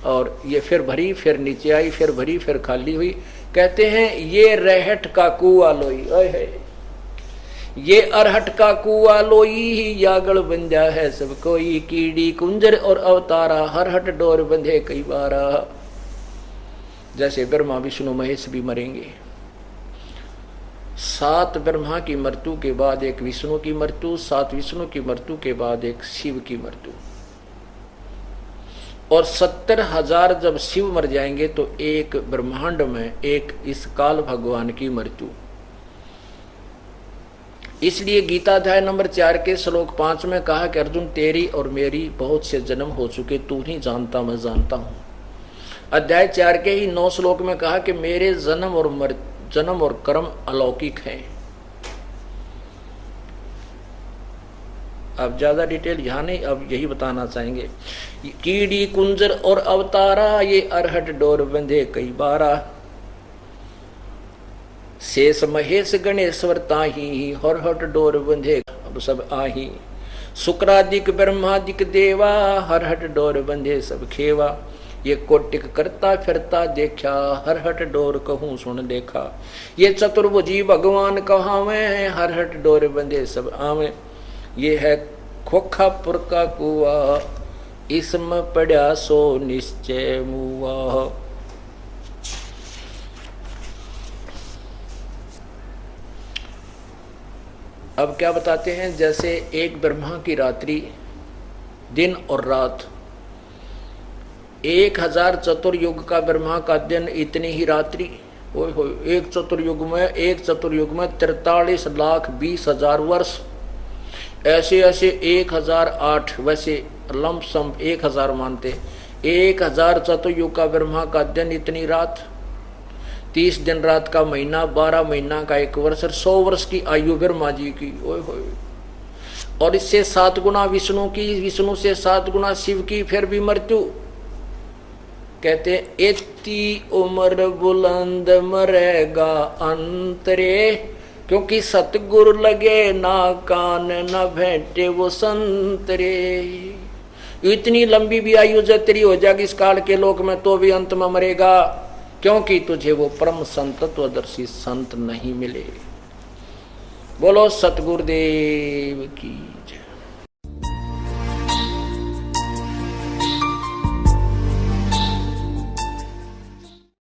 और ये फिर भरी, फिर नीचे आई, फिर भरी, फिर खाली हुई। कहते हैं ये रहट का कुआ लोई, ये अरहट का कुआ लोई, यागल बंजा है सब कोई। कीड़ी कुंजर और अवतारा, हरहट डोर बंधे कई बारा। जैसे ब्रह्मा विष्णु महेश भी मरेंगे। 7 ब्रह्मा की मृत्यु के बाद एक विष्णु की मृत्यु, 7 विष्णु की मृत्यु के बाद एक शिव की मृत्यु, और 70,000 जब शिव मर जाएंगे तो एक ब्रह्मांड में एक इस काल भगवान की मृत्यु। इसलिए गीताध्याय नंबर 4 के श्लोक 5 में कहा कि अर्जुन तेरी और मेरी बहुत से जन्म हो चुके, तू नहीं जानता मैं जानता हूं। अध्याय 4 के ही 9 श्लोक में कहा कि मेरे जन्म और कर्म अलौकिक हैं। अब ज्यादा डिटेल यहाँ नहीं, अब यही बताना चाहेंगे। कीड़ी कुंजर और अवतारा, ये अरहट डोर बंधे कई बारा। शेष महेश गणेश्वर ताही, हर हट डोर बंधे अब सब आही। शुक्रादिक ब्रह्मादिक देवा, हर हट डोर बंधे सब खेवा। ये कोटिक करता फिरता देखा, हर हट डोर कहूँ सुन देखा। ये चतुर्भुजी भगवान कहावे, हर हट डोर बंधे सब आवे। ये है खोखापुर का कुआ, इसमें पड़ा सो निश्चय मुआ। अब क्या बताते हैं, जैसे एक ब्रह्मा की रात्रि, दिन और रात, 1000 चतुर्युग का ब्रह्मा का दिन, इतनी ही रात्रि। ओए हो, एक चतुर्युग में 43,20,000 वर्ष। ऐसे ऐसे 1008, वैसे लमसम 1000 मानते। 1000 चतुर्युग का ब्रह्मा का दिन, इतनी रात, 30 दिन रात का महीना, 12 महीना का 1 वर्ष, 100 वर्ष की आयु ब्रह्मा जी की। ओए होए। और इससे 7 गुना विष्णु की, विष्णु से 7 गुना शिव की, फिर भी मृत्यु। कहते इतनी उम्र बुलंद मरेगा अंतरे, क्योंकि सतगुरु लगे ना कान, न भेंटे वो संतरे। इतनी लंबी भी आयु जब तेरी हो जाएगी इस काल के लोक में, तो भी अंत में मरेगा, क्योंकि तुझे वो परम संतत्वदर्शी संत नहीं मिले। बोलो सतगुरुदेव की जय।